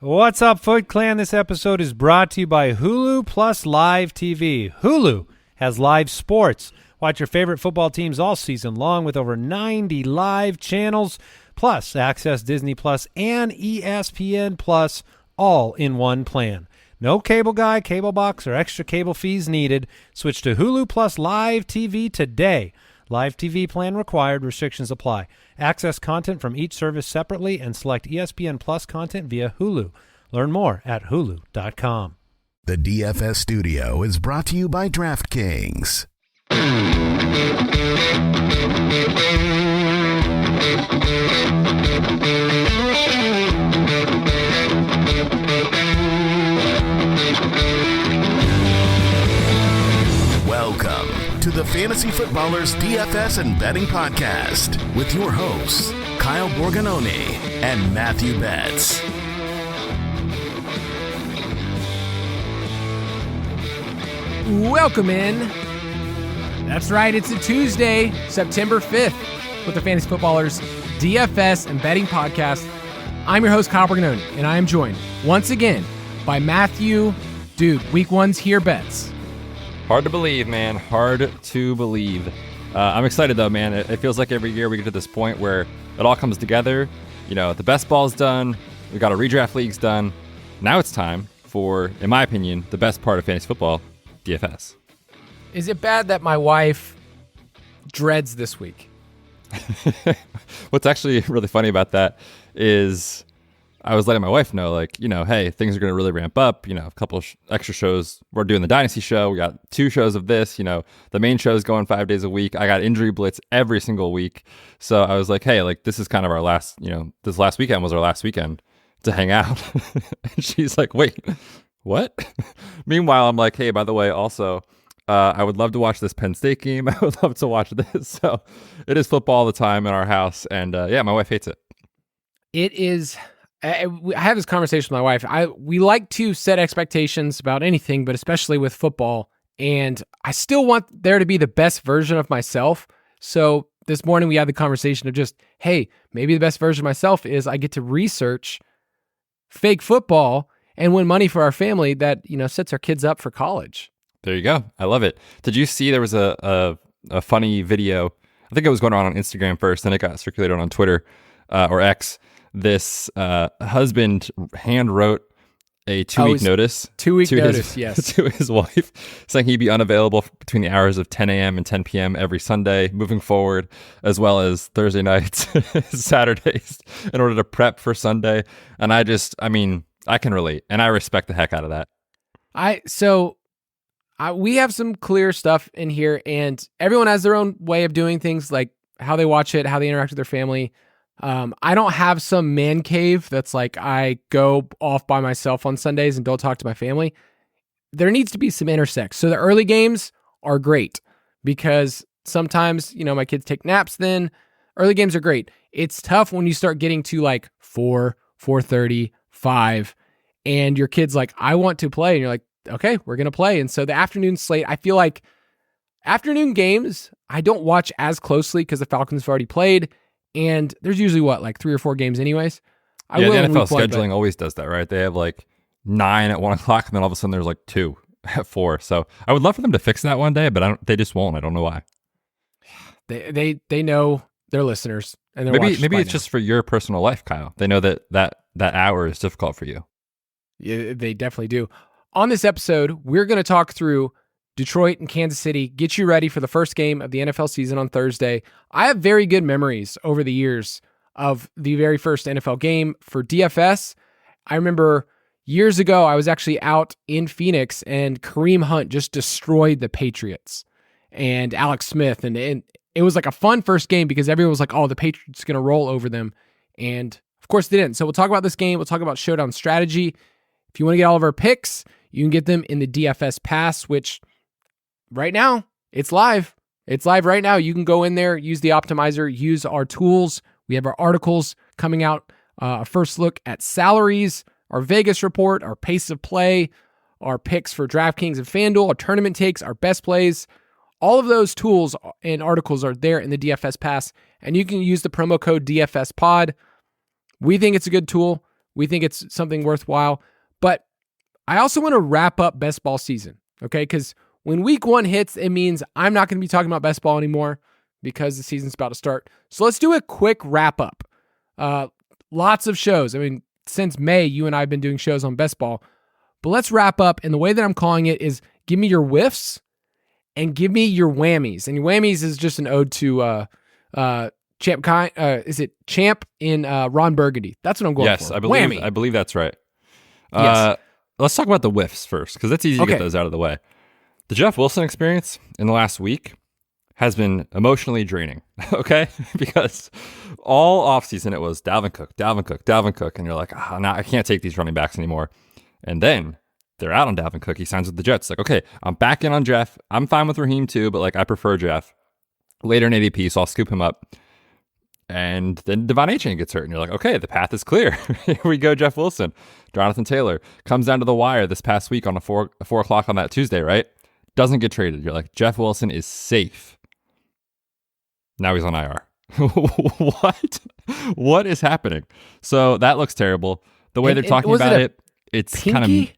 What's up, Foot Clan? This episode is brought to you by Hulu Plus Live TV. Hulu has live sports. Watch your favorite football teams all season long with over 90 live channels, plus access Disney Plus and ESPN Plus all in one plan. No cable guy, cable box, or extra cable fees needed. Switch to Hulu Plus Live TV today. Live TV plan required. Restrictions apply. Access content from each service separately and select ESPN Plus content via Hulu. Learn more at hulu.com. The DFS studio is brought to you by DraftKings. Welcome to the Fantasy Footballers DFS and Betting Podcast with your hosts, Kyle Borganoni and Matthew Betz. Welcome in. That's right, it's a Tuesday, September 5th, with the Fantasy Footballers DFS and Betting Podcast. I'm your host, Kyle Borganoni, and I am joined once again by Matthew. Dude, week one's here, Betz. Hard to believe, man. Hard to believe. I'm excited, though, man. It feels like every year we get to this point where it all comes together. You know, the best ball's done. We got our redraft leagues done. Now it's time for, in my opinion, the best part of fantasy football, DFS. Is it bad that my wife dreads this week? What's actually really funny about that is I was letting my wife know, like, you know, hey, things are going to really ramp up. You know, a couple extra shows. We're doing the Dynasty show. We got 2 shows of this. You know, the main show is going 5 days a week. I got injury blitz every single week. So I was like, hey, like, this is kind of our last, you know, this last weekend was our last weekend to hang out. And she's like, wait, what? Meanwhile, I'm like, hey, by the way, also, I would love to watch this Penn State game. I would love to watch this. So it is football all the time in our house. And yeah, my wife hates it. It is. I have this conversation with my wife. We like to set expectations about anything, but especially with football. And I still want there to be the best version of myself. So this morning we had the conversation of just, hey, maybe the best version of myself is I get to research fake football and win money for our family that, you know, sets our kids up for college. There you go. I love it. Did you see there was a funny video? I think it was going on Instagram first, then it got circulated on Twitter or X. This husband hand wrote a 2-week notice. 2-week notice, yes. To his wife, saying he'd be unavailable between the hours of 10 a.m. and 10 p.m. every Sunday moving forward, as well as Thursday nights, Saturdays, in order to prep for Sunday. And I can relate, and I respect the heck out of that. We have some clear stuff in here, and everyone has their own way of doing things, like how they watch it, how they interact with their family. I don't have some man cave that's like I go off by myself on Sundays and don't talk to my family. There needs to be some intersect. So the early games are great because sometimes, you know, my kids take naps then. Early games are great. It's tough when you start getting to like 4, 4:30, 5, and your kid's like, I want to play. And you're like, okay, we're going to play. And so the afternoon slate, I feel like afternoon games, I don't watch as closely because the Falcons have already played. And there's usually like 3 or 4 games anyways. The NFL scheduling always does that, right? They have like 9 at 1 o'clock, and then all of a sudden there's like 2 at 4. So I would love for them to fix that one day, but they just won't. I don't know why. They know their listeners, and they're maybe it's just for your personal life, Kyle. They know that hour is difficult for you. Yeah, they definitely do. On this episode, we're going to talk through Detroit and Kansas City, get you ready for the first game of the NFL season on Thursday. I have very good memories over the years of the very first NFL game for DFS. I remember years ago, I was actually out in Phoenix and Kareem Hunt just destroyed the Patriots and Alex Smith. And it was like a fun first game because everyone was like, oh, the Patriots are going to roll over them. And of course they didn't. So we'll talk about this game. We'll talk about Showdown strategy. If you want to get all of our picks, you can get them in the DFS Pass, which right now, it's live. It's live right now. You can go in there, use the optimizer, use our tools. We have our articles coming out, a first look at salaries, our Vegas report, our pace of play, our picks for DraftKings and FanDuel, our tournament takes, our best plays. All of those tools and articles are there in the DFS Pass, and you can use the promo code DFSPod. We think it's a good tool. We think it's something worthwhile. But I also want to wrap up best ball season, okay? Because when week 1 hits, it means I'm not going to be talking about best ball anymore because the season's about to start. So let's do a quick wrap up. Lots of shows. I mean, since May, you and I have been doing shows on best ball. But let's wrap up. And the way that I'm calling it is give me your whiffs and give me your whammies. And your whammies is just an ode to is it Champ in Ron Burgundy? That's what I'm going for. Yes, I believe that's right. Yes. Let's talk about the whiffs first, because it's easy to get those out of the way. The Jeff Wilson experience in the last week has been emotionally draining, okay? Because all offseason it was Dalvin Cook, and you're like, nah, I can't take these running backs anymore. And then they're out on Dalvin Cook. He signs with the Jets. Like, okay, I'm back in on Jeff. I'm fine with Raheem too, but like I prefer Jeff. Later in ADP, so I'll scoop him up. And then Devon Achane gets hurt, and you're like, okay, the path is clear. Here we go, Jeff Wilson. Jonathan Taylor comes down to the wire this past week on a 4 o'clock on that Tuesday, right? Doesn't get traded. You're like, Jeff Wilson is safe. Now he's on IR. What is happening? So that looks terrible. The way they're talking about it, it's pinky?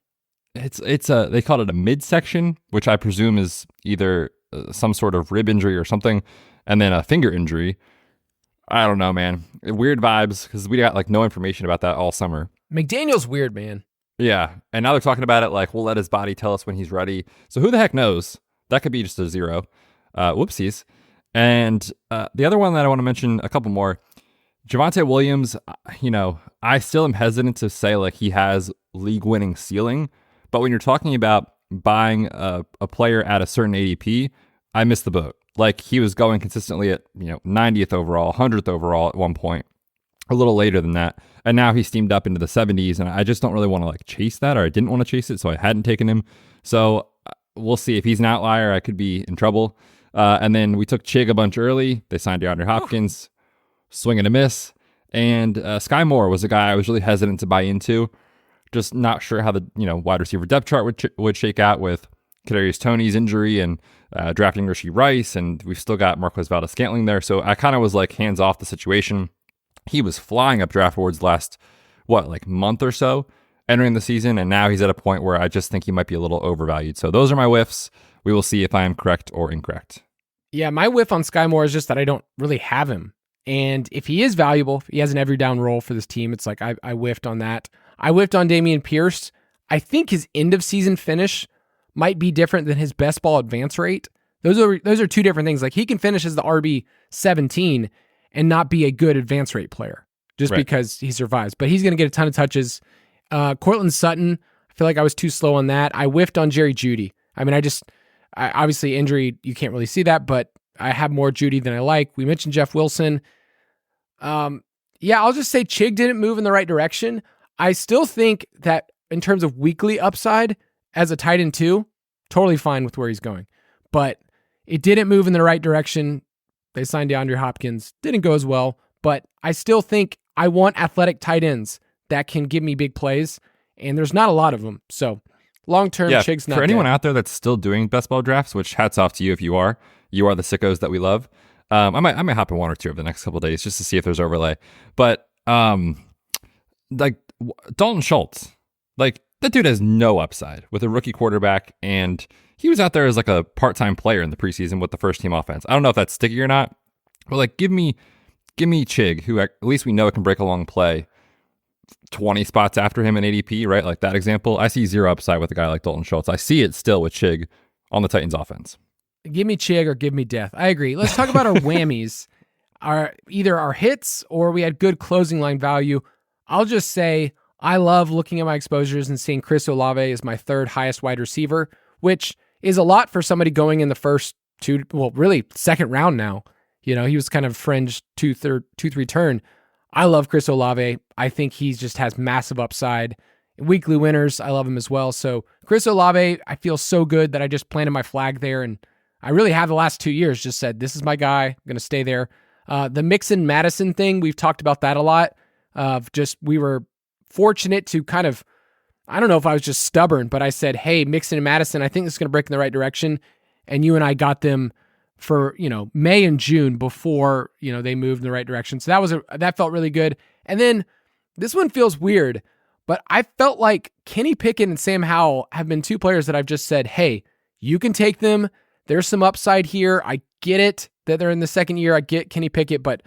It's they call it a midsection, which I presume is either some sort of rib injury or something, and then a finger injury. I don't know, man. Weird vibes, because we got like no information about that all summer. McDaniel's weird, man. Yeah, and now they're talking about it like, we'll let his body tell us when he's ready. So who the heck knows? That could be just a 0. Whoopsies. And the other one that I want to mention, a couple more. Javonte Williams, I still am hesitant to say like he has league-winning ceiling. But when you're talking about buying a player at a certain ADP, I missed the boat. Like he was going consistently at 90th overall, 100th overall at one point, a little later than that, and now he's steamed up into the 70s, and I just don't really want to like chase that, or I didn't want to chase it, so I hadn't taken him. So we'll see. If he's an outlier, I could be in trouble. And then we took Chig a bunch early. They signed DeAndre Hopkins, swing and a miss, and Sky Moore was a guy I was really hesitant to buy into. Just not sure how the wide receiver depth chart would shake out with Kadarius Toney's injury and drafting Rashee Rice, and we've still got Marquez Valdes-Scantling there. So I kind of was like hands off the situation. He was flying up draft boards last month or so entering the season, and now he's at a point where I just think he might be a little overvalued. So those are my whiffs. We will see if I am correct or incorrect. Yeah, my whiff on Sky Moore is just that I don't really have him. And if he is valuable, if he has an every down role for this team, it's like I whiffed on that. I whiffed on Dameon Pierce. I think his end of season finish might be different than his best ball advance rate. Those are two different things. Like he can finish as the RB 17 and not be a good advance rate player just because he survives. But he's going to get a ton of touches. Cortland Sutton, I feel like I was too slow on that. I whiffed on Jerry Jeudy. I mean, obviously injury, you can't really see that, but I have more Jeudy than I like. We mentioned Jeff Wilson. I'll just say Chig didn't move in the right direction. I still think that in terms of weekly upside as a tight end 2, totally fine with where he's going. But it didn't move in the right direction. They signed DeAndre Hopkins. Didn't go as well. But I still think I want athletic tight ends that can give me big plays. And there's not a lot of them. So long-term, Chig's not for anyone dead. out there that's still doing best ball drafts, which hats off to you if you are. You are the sickos that we love. I might hop in one or two over the next couple of days just to see if there's overlay. But like Dalton Schultz, like that dude has no upside with a rookie quarterback, and he was out there as like a part-time player in the preseason with the first team offense. I don't know if that's sticky or not, but like give me Chig, who at least we know it can break a long play 20 spots after him in ADP, right? Like that example. I see zero upside with a guy like Dalton Schultz. I see it still with Chig on the Titans offense. Give me Chig or give me death. I agree. Let's talk about our whammies. Either our hits or we had good closing line value. I'll just say I love looking at my exposures and seeing Chris Olave as my third highest wide receiver, which is a lot for somebody going in the first second round now. He was kind of fringe 2-3 turn. I love Chris Olave. I think he just has massive upside. Weekly winners, I love him as well. So Chris Olave, I feel so good that I just planted my flag there, and I really have the last 2 years just said, this is my guy. I'm going to stay there. The Mixon Madison thing, we've talked about that a lot. We were fortunate to kind of, I don't know if I was just stubborn, but I said, hey, Mixon and Madison, I think this is going to break in the right direction. And you and I got them for, May and June before, they moved in the right direction. So that felt really good. And then this one feels weird, but I felt like Kenny Pickett and Sam Howell have been two players that I've just said, hey, you can take them. There's some upside here. I get it that they're in the second year. I get Kenny Pickett, but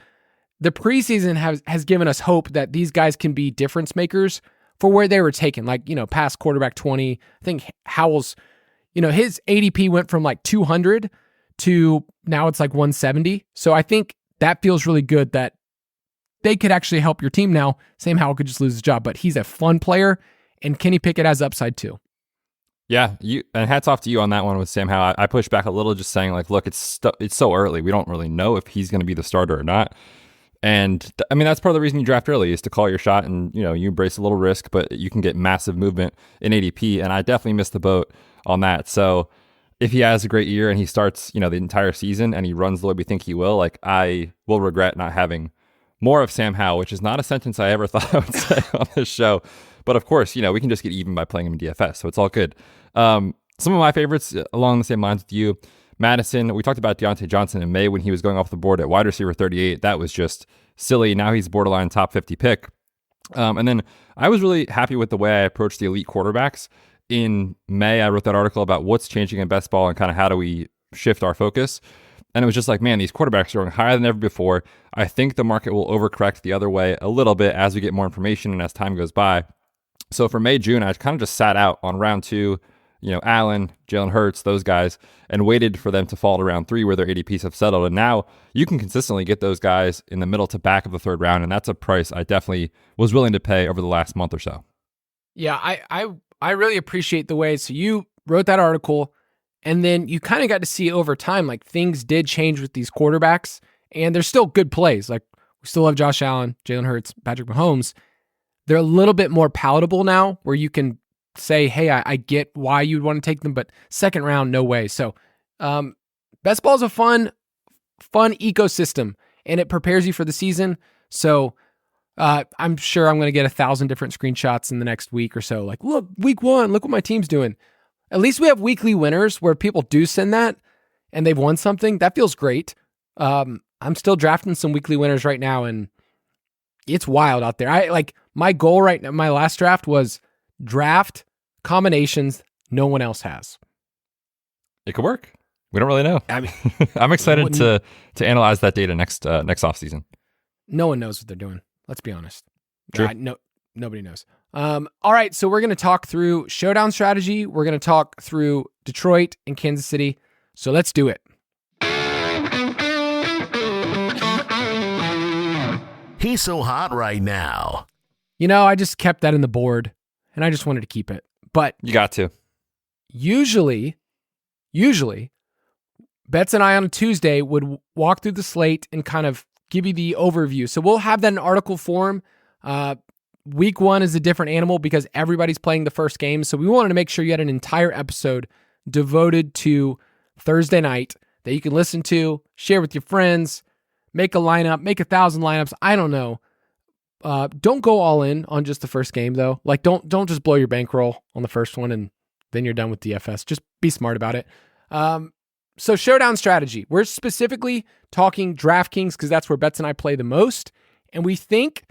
the preseason has given us hope that these guys can be difference makers for where they were taken. Like, past quarterback 20. I think Howell's, his ADP went from like 200 to now it's like 170. So I think that feels really good that they could actually help your team now. Sam Howell could just lose his job, but he's a fun player, and Kenny Pickett has upside too. Yeah, and hats off to you on that one with Sam Howell. I pushed back a little, just saying like, look, it's so early. We don't really know if he's going to be the starter or not. And that's part of the reason you draft early, is to call your shot, and you embrace a little risk, but you can get massive movement in ADP. And I definitely missed the boat on that. So if he has a great year and he starts, the entire season and he runs the way we think he will, like, I will regret not having more of Sam Howell, which is not a sentence I ever thought I would say on this show. But of course, we can just get even by playing him in DFS, so it's all good. Some of my favorites along the same lines with you, Madison. We talked about Deontay Johnson in May when he was going off the board at wide receiver 38. That was just silly. Now he's borderline top 50 pick. And then I was really happy with the way I approached the elite quarterbacks. In May, I wrote that article about what's changing in best ball and kind of how do we shift our focus. And it was just like, man, these quarterbacks are going higher than ever before. I think the market will overcorrect the other way a little bit as we get more information and as time goes by. So for May, June, I kind of just sat out on round 2, Allen, Jalen Hurts, those guys, and waited for them to fall to round 3 where their ADPs have settled. And now you can consistently get those guys in the middle to back of the third round. And that's a price I definitely was willing to pay over the last month or so. Yeah, I really appreciate the way. So you wrote that article, and then you kind of got to see over time, like, things did change with these quarterbacks, and they're still good plays. Like, we still have Josh Allen, Jalen Hurts, Patrick Mahomes. They're a little bit more palatable now, where you can say, hey, I get why you'd want to take them, but second round, no way. So best ball is a fun ecosystem, and it prepares you for the season. So I'm sure I'm going to get 1,000 different screenshots in the next week or so. Like, look, week 1, look what my team's doing. At least we have weekly winners where people do send that and they've won something. That feels great. I'm still drafting some weekly winners right now, and it's wild out there. My goal right now, my last draft was draft combinations no one else has. It could work. We don't really know. I mean, I'm excited to analyze that data next offseason. No one knows what they're doing. Let's be honest. True. Nobody knows. All right, so we're going to talk through Showdown strategy. We're going to talk through Detroit and Kansas City. So let's do it. He's so hot right now. I just kept that in the board, and I just wanted to keep it. But you got to. Usually, Betz and I on a Tuesday would walk through the slate and kind of give you the overview. So we'll have that in article form. Week 1 is a different animal because everybody's playing the first game. So we wanted to make sure you had an entire episode devoted to Thursday night that you can listen to, share with your friends, make a lineup, make 1,000 lineups. I don't know. Don't go all in on just the first game though. Like, don't just blow your bankroll on the first one and then you're done with DFS. Just be smart about it. So Showdown strategy. We're specifically talking DraftKings because that's where Betz and I play the most. And we think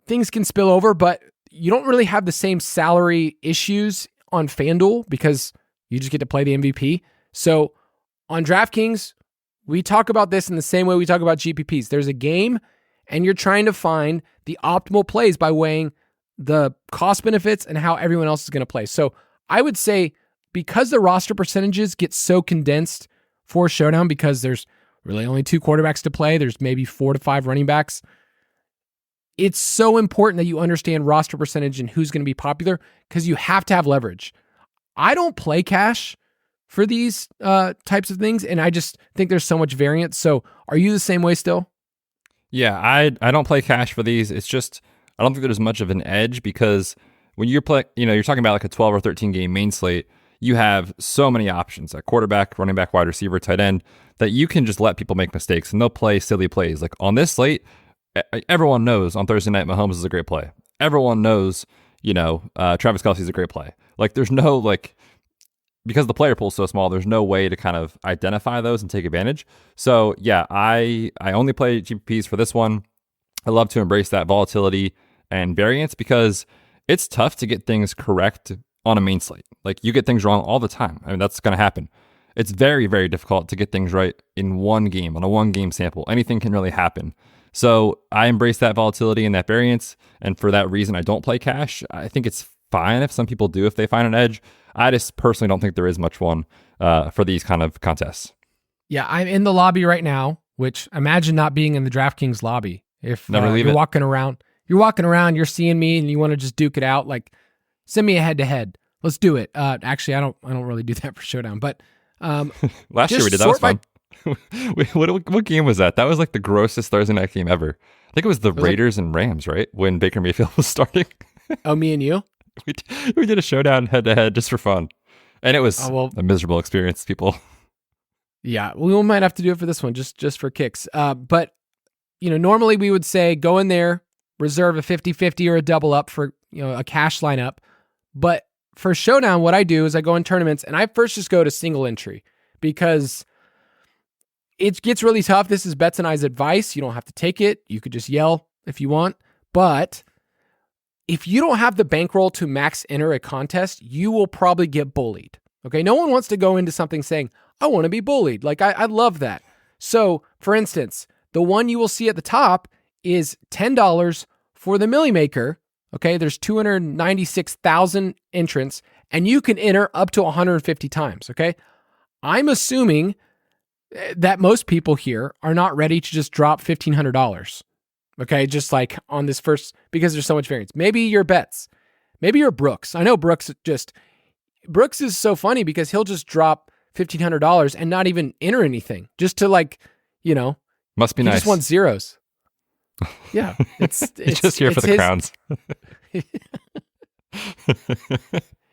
things can spill over, but you don't really have the same salary issues on FanDuel because you just get to play the MVP. So on DraftKings, we talk about this in the same way we talk about GPPs. There's a game, and you're trying to find the optimal plays by weighing the cost benefits and how everyone else is going to play. So I would say because the roster percentages get so condensed for Showdown, because there's really only 2 quarterbacks to play, there's maybe 4 to 5 running backs, it's so important that you understand roster percentage and who's going to be popular because you have to have leverage. I don't play cash for these types of things, and I just think there's so much variance. So are you the same way still? Yeah, I don't play cash for these. It's just, I don't think there's much of an edge because when you're you're talking about like a 12 or 13 game main slate, you have so many options at quarterback, running back, wide receiver, tight end, that you can just let people make mistakes and they'll play silly plays. Like on this slate, everyone knows on Thursday night Mahomes is a great play. Everyone knows, Travis Kelce is a great play. Like there's no because the player pool is so small, there's no way to kind of identify those and take advantage. So yeah, I only play GPPs for this one. I love to embrace that volatility and variance because it's tough to get things correct on a main slate. Like, you get things wrong all the time. I mean, that's going to happen. It's very, very difficult to get things right in one game, on a one game sample. Anything can really happen. So I embrace that volatility and that variance. And for that reason, I don't play cash. I think it's fine if some people do, if they find an edge. I just personally don't think there is much one for these kind of contests. Yeah, I'm in the lobby right now, which imagine not being in the DraftKings lobby. If you're walking around, you're seeing me and you want to just duke it out, like, send me a head-to-head. Let's do it. Actually, I don't really do that for Showdown, but last year we did. That was fun. What game was that? That was like the grossest Thursday night game ever. I think it was the Raiders and Rams, right? When Baker Mayfield was starting. Oh, me and you? We did a Showdown head-to-head just for fun. And it was a miserable experience, people. Yeah, we might have to do it for this one, just for kicks. But, normally we would say go in there, reserve a 50-50 or a double up for, a cash lineup. But for Showdown, what I do is I go in tournaments and I first just go to single entry because it gets really tough. This is Betz and I's advice. You don't have to take it. You could just yell if you want. But if you don't have the bankroll to max enter a contest, you will probably get bullied. Okay, no one wants to go into something saying, I want to be bullied. Like, I love that. So, for instance, the one you will see at the top is $10 for the Millie Maker. Okay, there's 296,000 entrants, and you can enter up to 150 times. Okay, I'm assuming that most people here are not ready to just drop $1,500. Okay, just like on this first, because there's so much variance. Maybe you're Betz. Maybe you're Brooks. I know Brooks is so funny because he'll just drop $1,500 and not even enter anything, just to must be nice. He just wants zeros. Yeah, it's just here for the crowns.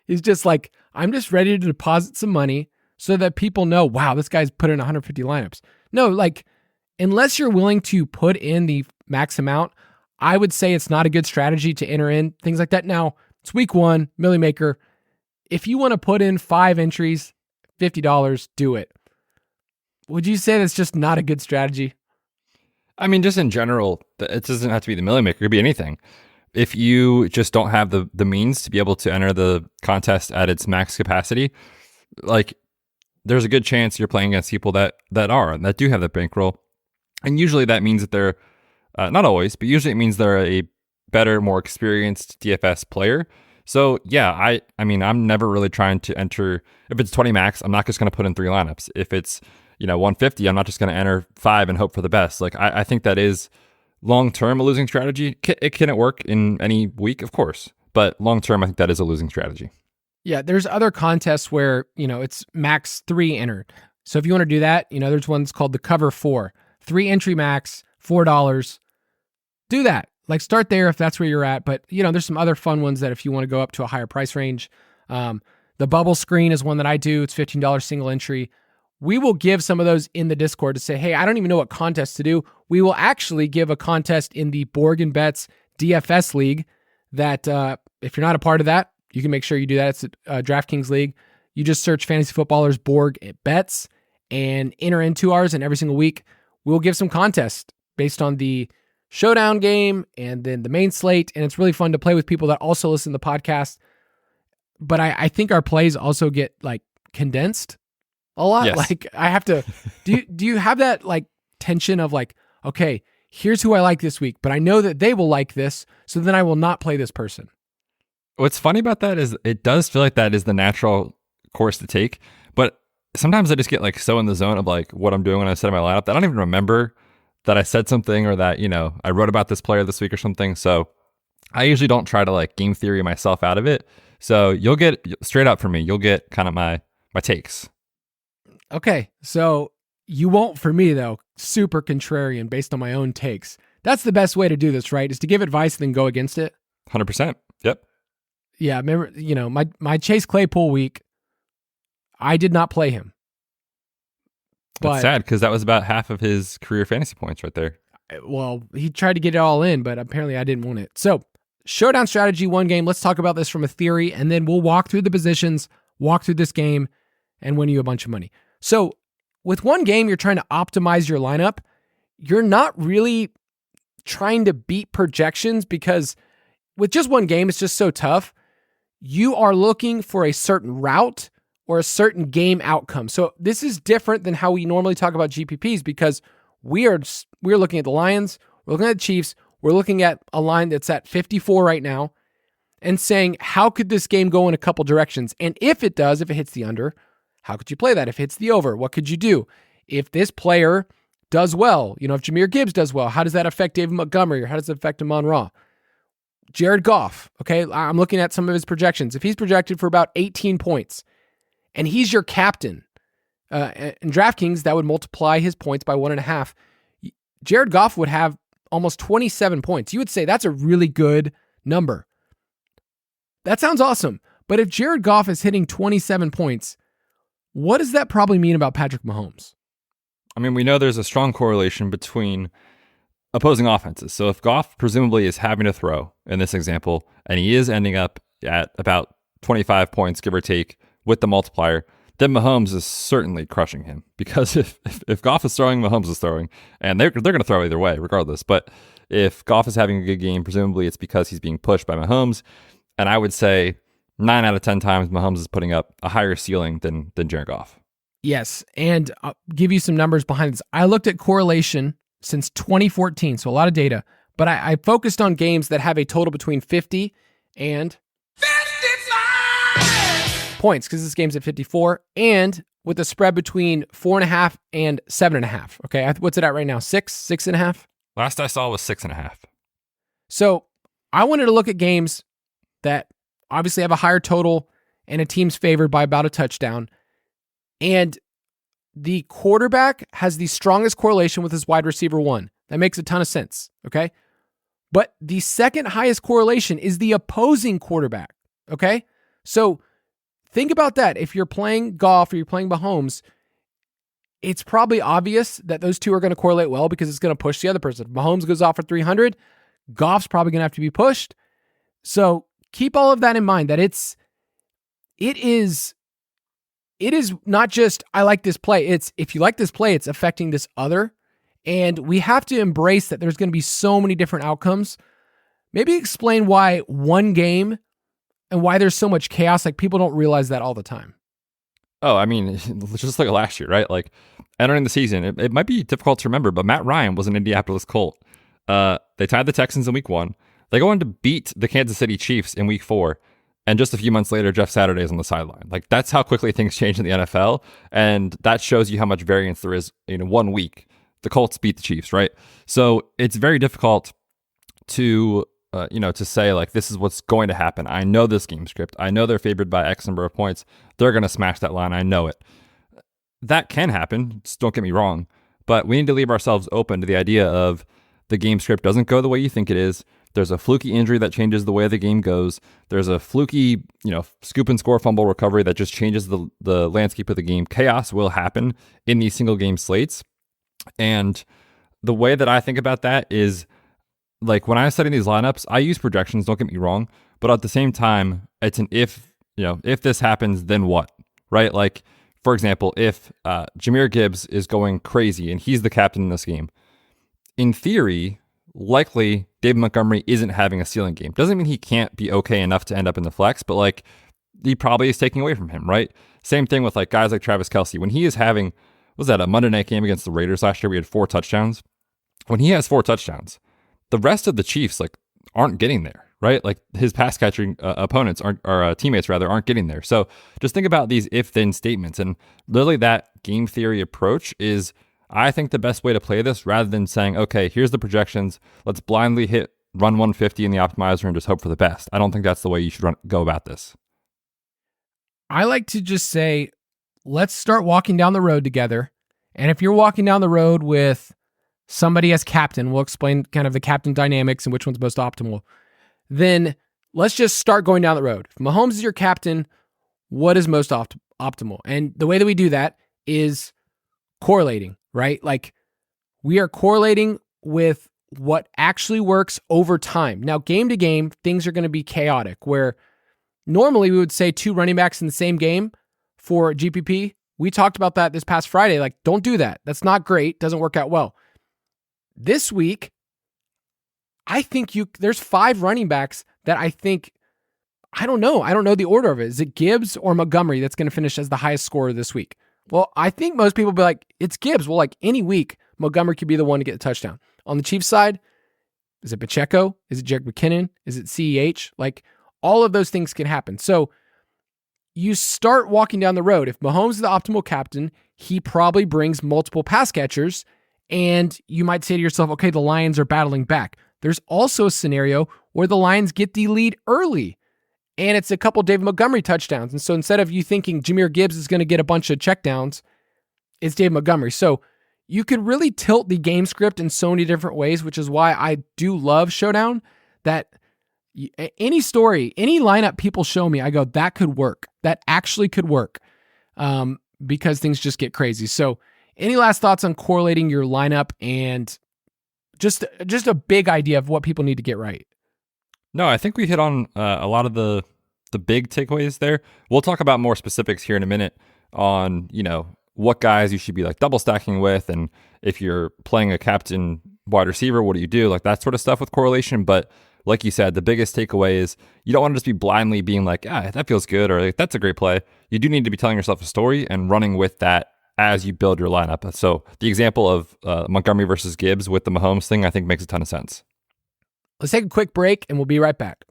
He's just like, I'm just ready to deposit some money so that people know, wow, this guy's put in 150 lineups. No, like, unless you're willing to put in the max amount, I would say it's not a good strategy to enter in things like that. Now, it's week 1, Millie Maker. If you want to put in 5 entries, $50, do it. Would you say that's just not a good strategy? I mean, just in general, it doesn't have to be the Millie Maker. It could be anything. If you just don't have the means to be able to enter the contest at its max capacity, like, there's a good chance you're playing against people that do have that bankroll. And usually that means that they're, not always, but usually it means they're a better, more experienced DFS player. So yeah, I mean, I'm never really trying to enter, if it's 20 max, I'm not just going to put in 3 lineups. If it's, 150, I'm not just going to enter 5 and hope for the best. Like, I think that is long-term a losing strategy. Can it work in any week? Of course. But long-term, I think that is a losing strategy. Yeah, there's other contests where, it's max 3 entered. So if you want to do that, there's one that's called the Cover 4. 3 entry max, $4. Do that. Like, start there if that's where you're at. But, there's some other fun ones that if you want to go up to a higher price range. The bubble screen is one that I do. It's $15 single entry. We will give some of those in the Discord to say, hey, I don't even know what contest to do. We will actually give a contest in the Borg Betz DFS League that if you're not a part of that, you can make sure you do that. It's a DraftKings League. You just search Fantasy Footballers Borg Betz and enter into ours, and every single week we'll give some contests based on the Showdown game and then the main slate, and it's really fun to play with people that also listen to the podcast. But I think our plays also get like condensed a lot. Yes. Like, I have to do you have that like tension of like, okay, here's who I like this week, but I know that they will like this, so then I will not play this person. What's funny about that is it does feel like that is the natural course to take, but sometimes I just get like so in the zone of like what I'm doing when I set my lineup that I don't even remember that I said something or that, I wrote about this player this week or something. So I usually don't try to like game theory myself out of it. So you'll get straight up from me, you'll get kind of my takes. Okay. So you won't for me though, super contrarian based on my own takes. That's the best way to do this, right? Is to give advice and then go against it. 100%. Yep. Yeah. Remember, my Chase Claypool week, I did not play him. That's sad because that was about half of his career fantasy points right there. Well, he tried to get it all in, but apparently I didn't want it. So, Showdown strategy, 1 game. Let's talk about this from a theory, and then we'll walk through the positions, walk through this game, and win you a bunch of money. So, with 1 game, you're trying to optimize your lineup. You're not really trying to beat projections because with just one game, it's just so tough. You are looking for a certain route or a certain game outcome. So this is different than how we normally talk about GPPs because we're looking at the Lions, we're looking at the Chiefs, we're looking at a line that's at 54 right now and saying, how could this game go in a couple directions? And if it does, if it hits the under, how could you play that? If it hits the over, what could you do? If this player does well, if Jahmyr Gibbs does well, how does that affect David Montgomery or how does it affect Amon-Ra? Jared Goff, okay, I'm looking at some of his projections. If he's projected for about 18 points and he's your captain, in DraftKings, that would multiply his points by 1.5. Jared Goff would have almost 27 points. You would say that's a really good number. That sounds awesome. But if Jared Goff is hitting 27 points, what does that probably mean about Patrick Mahomes? I mean, we know there's a strong correlation between opposing offenses. So if Goff presumably is having to throw in this example, and he is ending up at about 25 points, give or take, with the multiplier, then Mahomes is certainly crushing him. Because if Goff is throwing, Mahomes is throwing, and they're going to throw either way, regardless. But if Goff is having a good game, presumably it's because he's being pushed by Mahomes. And I would say 9 out of 10 times Mahomes is putting up a higher ceiling than Jared Goff. Yes, and I'll give you some numbers behind this. I looked at correlation since 2014, so a lot of data, but I focused on games that have a total between 50 and 55 points, because this game's at 54, and with a spread between 4.5 and 7.5. Okay, what's it at right now? 6.5? Last I saw was 6.5. So I wanted to look at games that obviously have a higher total and a team's favored by about a touchdown. And the quarterback has the strongest correlation with his wide receiver one. That makes a ton of sense, okay? But the second highest correlation is the opposing quarterback, okay? So think about that. If you're playing Goff or you're playing Mahomes, it's probably obvious that those two are going to correlate well because it's going to push the other person. If Mahomes goes off for 300, Goff's probably going to have to be pushed. So keep all of that in mind, that it is not just, I like this play. It's, if you like this play, it's affecting this other. And we have to embrace that there's going to be so many different outcomes. Maybe explain why one game and why there's so much chaos. Like, people don't realize that all the time. Oh, I mean, just like last year, right? Like, entering the season, it might be difficult to remember, but Matt Ryan was an Indianapolis Colt. They tied the Texans in week 1. They go on to beat the Kansas City Chiefs in week 4. And just a few months later, Jeff Saturday is on the sideline. Like, that's how quickly things change in the NFL. And that shows you how much variance there is in 1 week. The Colts beat the Chiefs, right? So it's very difficult to, to say, like, this is what's going to happen. I know this game script. I know they're favored by X number of points. They're going to smash that line. I know it. That can happen. Just don't get me wrong. But we need to leave ourselves open to the idea of the game script doesn't go the way you think it is. There's a fluky injury that changes the way the game goes. There's a fluky, scoop and score fumble recovery that just changes the landscape of the game. Chaos will happen in these single game slates. And the way that I think about that is, like, when I'm setting these lineups, I use projections, don't get me wrong, but at the same time, it's an if this happens, then what, right? Like, for example, if Jahmyr Gibbs is going crazy and he's the captain in this game, in theory, likely David Montgomery isn't having a ceiling game. Doesn't mean he can't be okay enough to end up in the flex, but like, he probably is taking away from him, right? Same thing with like guys like Travis Kelce. When he is having, was that a Monday night game against the Raiders last year? We had 4 touchdowns. When he has 4 touchdowns, the rest of the Chiefs like aren't getting there, right? Like, his pass catching opponents teammates aren't getting there. So just think about these if then statements, and literally that game theory approach is, I think, the best way to play this, rather than saying, okay, here's the projections, let's blindly run 150 in the optimizer and just hope for the best. I don't think that's the way you should go about this. I like to just say, let's start walking down the road together. And if you're walking down the road with somebody as captain, we'll explain kind of the captain dynamics and which one's most optimal. Then let's just start going down the road. If Mahomes is your captain, what is most optimal? And the way that we do that is correlating, right? Like, we are correlating with what actually works over time. Now, game to game, things are going to be chaotic, where normally we would say 2 running backs in the same game for GPP. We talked about that this past Friday. Like, don't do that. That's not great. Doesn't work out well. This week, I think there's 5 running backs that I think, I don't know the order of it. Is it Gibbs or Montgomery that's going to finish as the highest scorer this week? Well, I think most people will be like, it's Gibbs. Well, like any week, Montgomery could be the one to get the touchdown. On the Chiefs side, is it Pacheco? Is it Jerick McKinnon? Is it CEH? Like, all of those things can happen. So you start walking down the road. If Mahomes is the optimal captain, he probably brings multiple pass catchers, and you might say to yourself, okay, the Lions are battling back. There's also a scenario where the Lions get the lead early, and it's a couple David Montgomery touchdowns. And so instead of you thinking Jahmyr Gibbs is going to get a bunch of checkdowns, it's David Montgomery. So you could really tilt the game script in so many different ways, which is why I do love Showdown, that any story, any lineup people show me, I go, that could work. That actually could work, because things just get crazy. So any last thoughts on correlating your lineup and just a big idea of what people need to get right? No, I think we hit on a lot of the big takeaways there. We'll talk about more specifics here in a minute on, what guys you should be like double stacking with, and if you're playing a captain wide receiver, what do you do? Like that sort of stuff with correlation. But like you said, the biggest takeaway is you don't want to just be blindly being like, that feels good, or like, that's a great play. You do need to be telling yourself a story and running with that as you build your lineup. So the example of Montgomery versus Gibbs with the Mahomes thing, I think makes a ton of sense. Let's take a quick break and we'll be right back.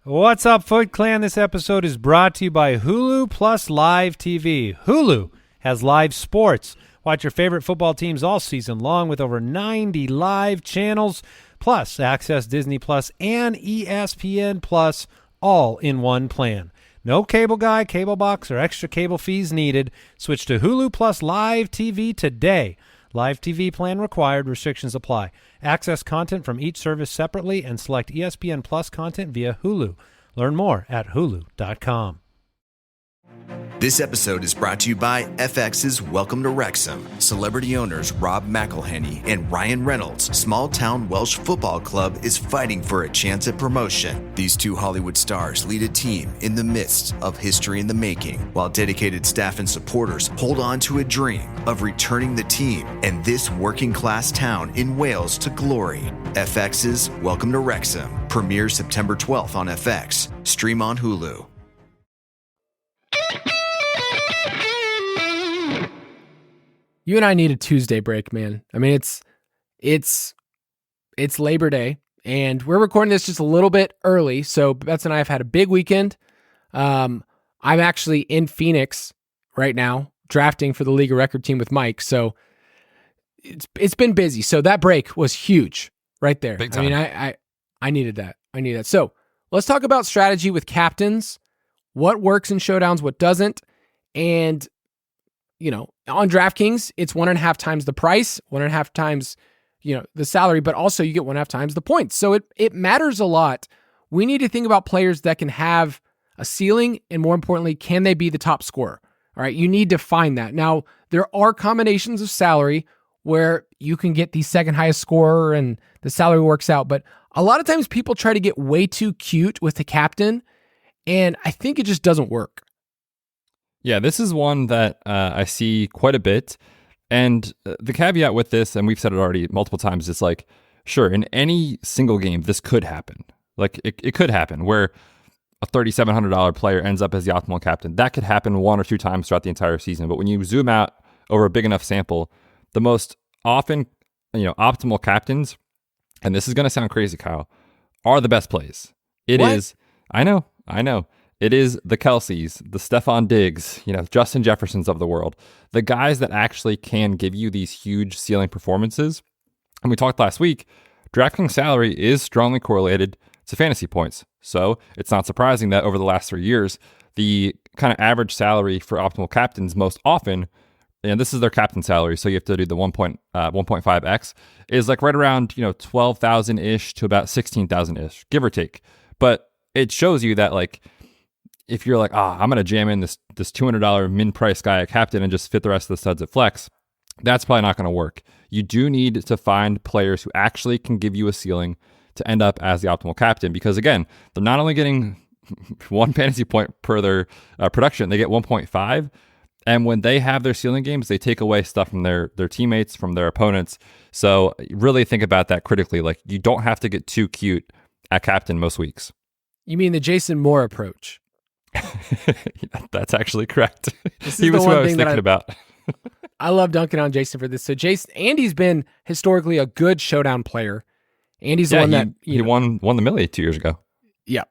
What's up, Foot Clan? This episode is brought to you by Hulu Plus Live TV. Hulu has live sports. Watch your favorite football teams all season long with over 90 live channels, plus access Disney Plus and ESPN Plus all in one plan. No cable guy, cable box, or extra cable fees needed. Switch to Hulu Plus Live TV today. Live TV plan required. Restrictions apply. Access content from each service separately and select ESPN Plus content via Hulu. Learn more at hulu.com. This episode is brought to you by FX's Welcome to Wrexham. Celebrity owners Rob McElhenney and Ryan Reynolds' small-town Welsh football club is fighting for a chance at promotion. These two Hollywood stars lead a team in the midst of history in the making, while dedicated staff and supporters hold on to a dream of returning the team and this working-class town in Wales to glory. FX's Welcome to Wrexham premieres September 12th on FX. Stream on Hulu. You and I need a Tuesday break, man. I mean, it's Labor Day, and we're recording this just a little bit early. So Betz and I have had a big weekend. I'm actually in Phoenix right now, drafting for the league of record team with Mike. So it's been busy. So that break was huge right there. Big time. I mean, I needed that. I needed that. So let's talk about strategy with captains. What works in showdowns, what doesn't, and on DraftKings, it's 1.5 times the price, 1.5 times, the salary, but also you get 1.5 times the points. So it matters a lot. We need to think about players that can have a ceiling, and more importantly, can they be the top scorer? All right, you need to find that. Now, there are combinations of salary where you can get the second highest scorer and the salary works out, but a lot of times people try to get way too cute with the captain, and I think it just doesn't work. Yeah, this is one that I see quite a bit. And the caveat with this, and we've said it already multiple times, it's like, sure, in any single game, this could happen. Like, it could happen where a $3,700 player ends up as the optimal captain. That could happen 1 or 2 times throughout the entire season. But when you zoom out over a big enough sample, the most often, optimal captains, and this is going to sound crazy, Kyle, are the best plays. It is, I know. It is the Kelseys, the Stephon Diggs, Justin Jeffersons of the world, the guys that actually can give you these huge ceiling performances. And we talked last week, DraftKings salary is strongly correlated to fantasy points. So it's not surprising that over the last 3 years, the kind of average salary for optimal captains most often, and this is their captain salary, so you have to do the 1.5x, is like right around 12,000-ish to about 16,000-ish, give or take. But it shows you that like, if you're like, I'm going to jam in this $200 min price guy at captain and just fit the rest of the studs at flex, that's probably not going to work. You do need to find players who actually can give you a ceiling to end up as the optimal captain, because again, they're not only getting 1 fantasy point per their production, they get 1.5. And when they have their ceiling games, they take away stuff from their teammates, from their opponents. So really think about that critically. Like, you don't have to get too cute at captain most weeks. You mean the Jason Moore approach? That's actually correct. He was who I was thinking about. I love dunking on Jason for this. So Andy's been historically a good showdown player. Andy's the one that he won the Millie 2 years ago. Yeah.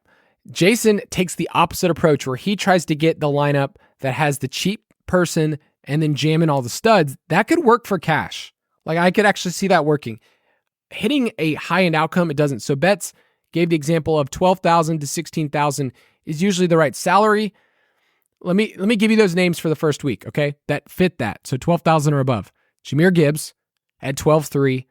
Jason takes the opposite approach where he tries to get the lineup that has the cheap person and then jam in all the studs. That could work for cash. Like, I could actually see that working. Hitting a high-end outcome, it doesn't. So Betz gave the example of 12,000 to 16,000 is usually the right salary. Let me give you those names for the first week, okay? That fit that. So 12,000 or above. Jahmyr Gibbs at 12.3.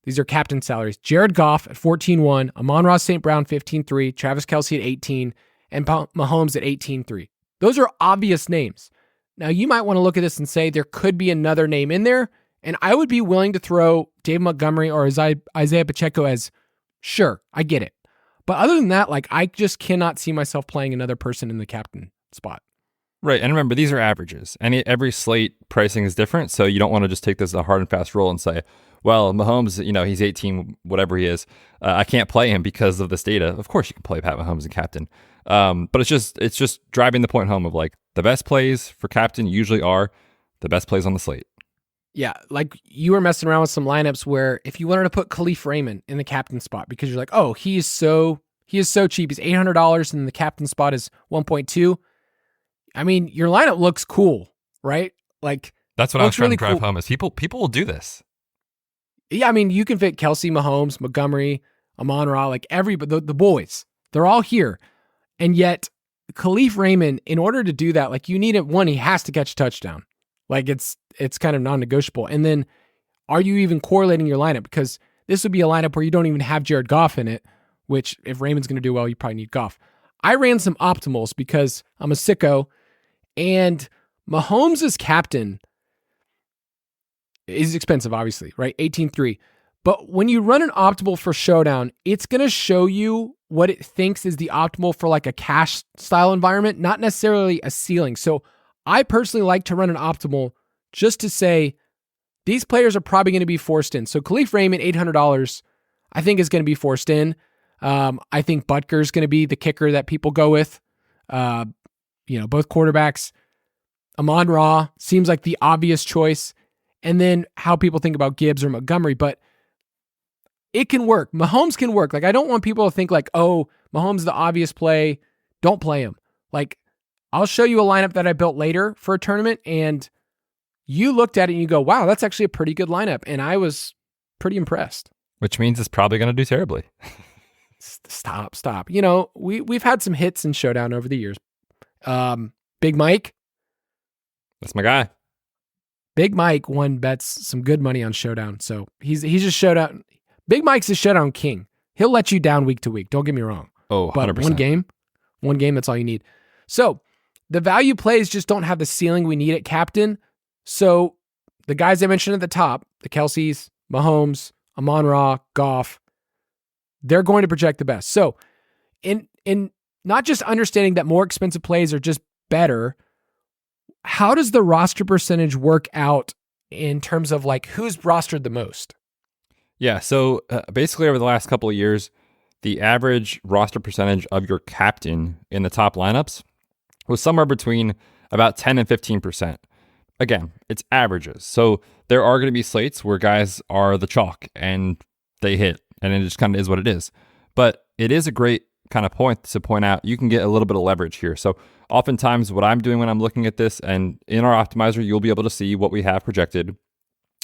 These are captain salaries. Jared Goff at 14.1, Amon-Ra St. Brown 15.3, Travis Kelce at 18, and Mahomes at 18.3. Those are obvious names. Now, you might want to look at this and say there could be another name in there, and I would be willing to throw Dave Montgomery or Isaiah Pacheco as, sure, I get it. But other than that, like, I just cannot see myself playing another person in the captain spot. Right, and remember, these are averages. Every slate pricing is different, so you don't want to just take this as a hard and fast rule and say, well, Mahomes, he's 18, whatever he is. I can't play him because of this data. Of course you can play Pat Mahomes and captain. But it's just driving the point home of, like, the best plays for captain usually are the best plays on the slate. Yeah, like, you were messing around with some lineups where if you wanted to put Khalif Raymond in the captain spot because you're like, oh, he is so cheap. He's $800 and the captain spot is 1.2. I mean, your lineup looks cool, right? Like, that's what I was trying really to drive cool. home is people will do this. Yeah, I mean, you can fit Kelce, Mahomes, Montgomery, Amon-Ra, like everybody, the boys. They're all here. And yet, Khalif Raymond, in order to do that, like, you need it. One, he has to catch a touchdown. Like, it's kind of non-negotiable. And then, are you even correlating your lineup? Because this would be a lineup where you don't even have Jared Goff in it, which if Raymond's going to do well, you probably need Goff. I ran some optimals because I'm a sicko, and Mahomes as captain is expensive, obviously, right? 18.3. But when you run an optimal for Showdown, it's going to show you what it thinks is the optimal for like a cash style environment, not necessarily a ceiling. So I personally like to run an optimal just to say these players are probably going to be forced in. So Khalif Raymond, $800, I think is going to be forced in. I think Butker is going to be the kicker that people go with. Both quarterbacks. Amon-Ra seems like the obvious choice. And then how people think about Gibbs or Montgomery, but it can work. Mahomes can work. Like, I don't want people to think like, oh, Mahomes the obvious play, don't play him. Like, I'll show you a lineup that I built later for a tournament, and you looked at it and you go, wow, that's actually a pretty good lineup. And I was pretty impressed. Which means it's probably going to do terribly. Stop. We've had some hits in Showdown over the years. Big Mike. That's my guy. Big Mike won bets some good money on Showdown. So he's just Showdown. Big Mike's a Showdown king. He'll let you down week to week. Don't get me wrong. Oh, 100%. But one game, that's all you need. So the value plays just don't have the ceiling we need at captain. So the guys I mentioned at the top, the Kelce's, Mahomes, Amon-Ra, Goff, they're going to project the best. So in not just understanding that more expensive plays are just better, how does the roster percentage work out in terms of like who's rostered the most? Yeah, so basically over the last couple of years, the average roster percentage of your captain in the top lineups was somewhere between about 10 and 15%. Again, it's averages. So there are going to be slates where guys are the chalk and they hit, and it just kind of is what it is. But it is a great kind of point to point out you can get a little bit of leverage here. So oftentimes what I'm doing when I'm looking at this, and in our optimizer, you'll be able to see what we have projected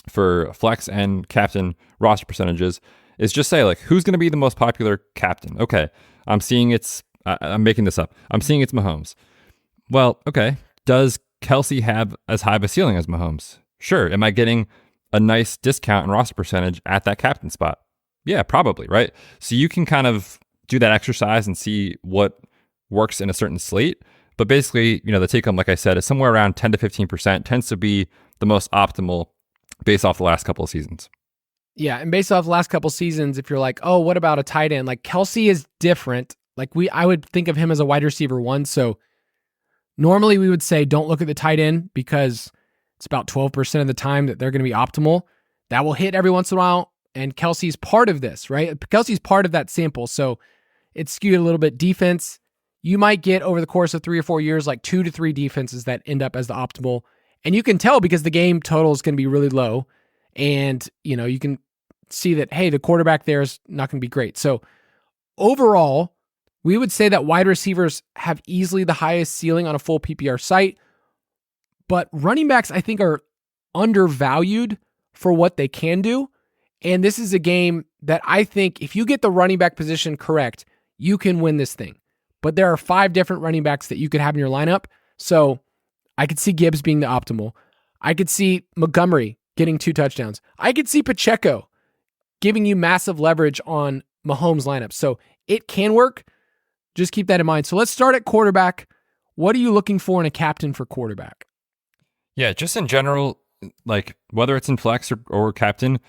for flex and captain roster percentages, is just say like, who's going to be the most popular captain? Okay, I'm making this up. I'm seeing it's Mahomes. Well, okay, does Kelce have as high of a ceiling as Mahomes? Sure. Am I getting a nice discount in roster percentage at that captain spot? Yeah, probably, right? So you can kind of do that exercise and see what works in a certain slate. But basically, the take home, like I said, is somewhere around 10 to 15%, tends to be the most optimal based off the last couple of seasons. Yeah, and based off the last couple of seasons, if you're like, oh, what about a tight end? Like Kelce is different. Like I would think of him as a wide receiver one. So Normally, we would say don't look at the tight end because it's about 12% of the time that they're going to be optimal. That will hit every once in a while, and Kelsey's part of this, right? Kelsey's part of that sample, so it's skewed a little bit. Defense, you might get over the course of 3 or 4 years, like 2 to 3 defenses that end up as the optimal, and you can tell because the game total is going to be really low, and you can see that, hey, the quarterback there is not going to be great. So overall, we would say that wide receivers have easily the highest ceiling on a full PPR site, but running backs, I think, are undervalued for what they can do. And this is a game that I think if you get the running back position correct, you can win this thing. But there are 5 different running backs that you could have in your lineup. So I could see Gibbs being the optimal. I could see Montgomery getting 2 touchdowns. I could see Pacheco giving you massive leverage on Mahomes' lineup. So it can work. Just keep that in mind. So let's start at quarterback. What are you looking for in a captain for quarterback? Yeah, just in general, like whether it's in flex or captain,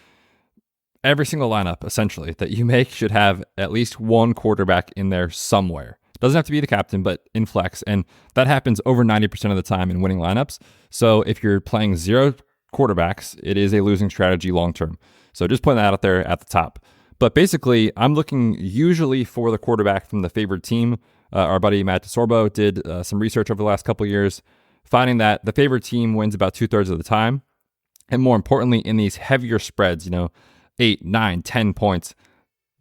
every single lineup essentially that you make should have at least one quarterback in there somewhere. It doesn't have to be the captain, but in flex. And that happens over 90% of the time in winning lineups. So if you're playing 0 quarterbacks, it is a losing strategy long-term. So just putting that out there at the top. But basically, I'm looking usually for the quarterback from the favored team. Our buddy Matt DeSorbo did some research over the last couple of years, finding that the favored team wins about 2/3 of the time. And more importantly, in these heavier spreads, 8, 9, 10 points,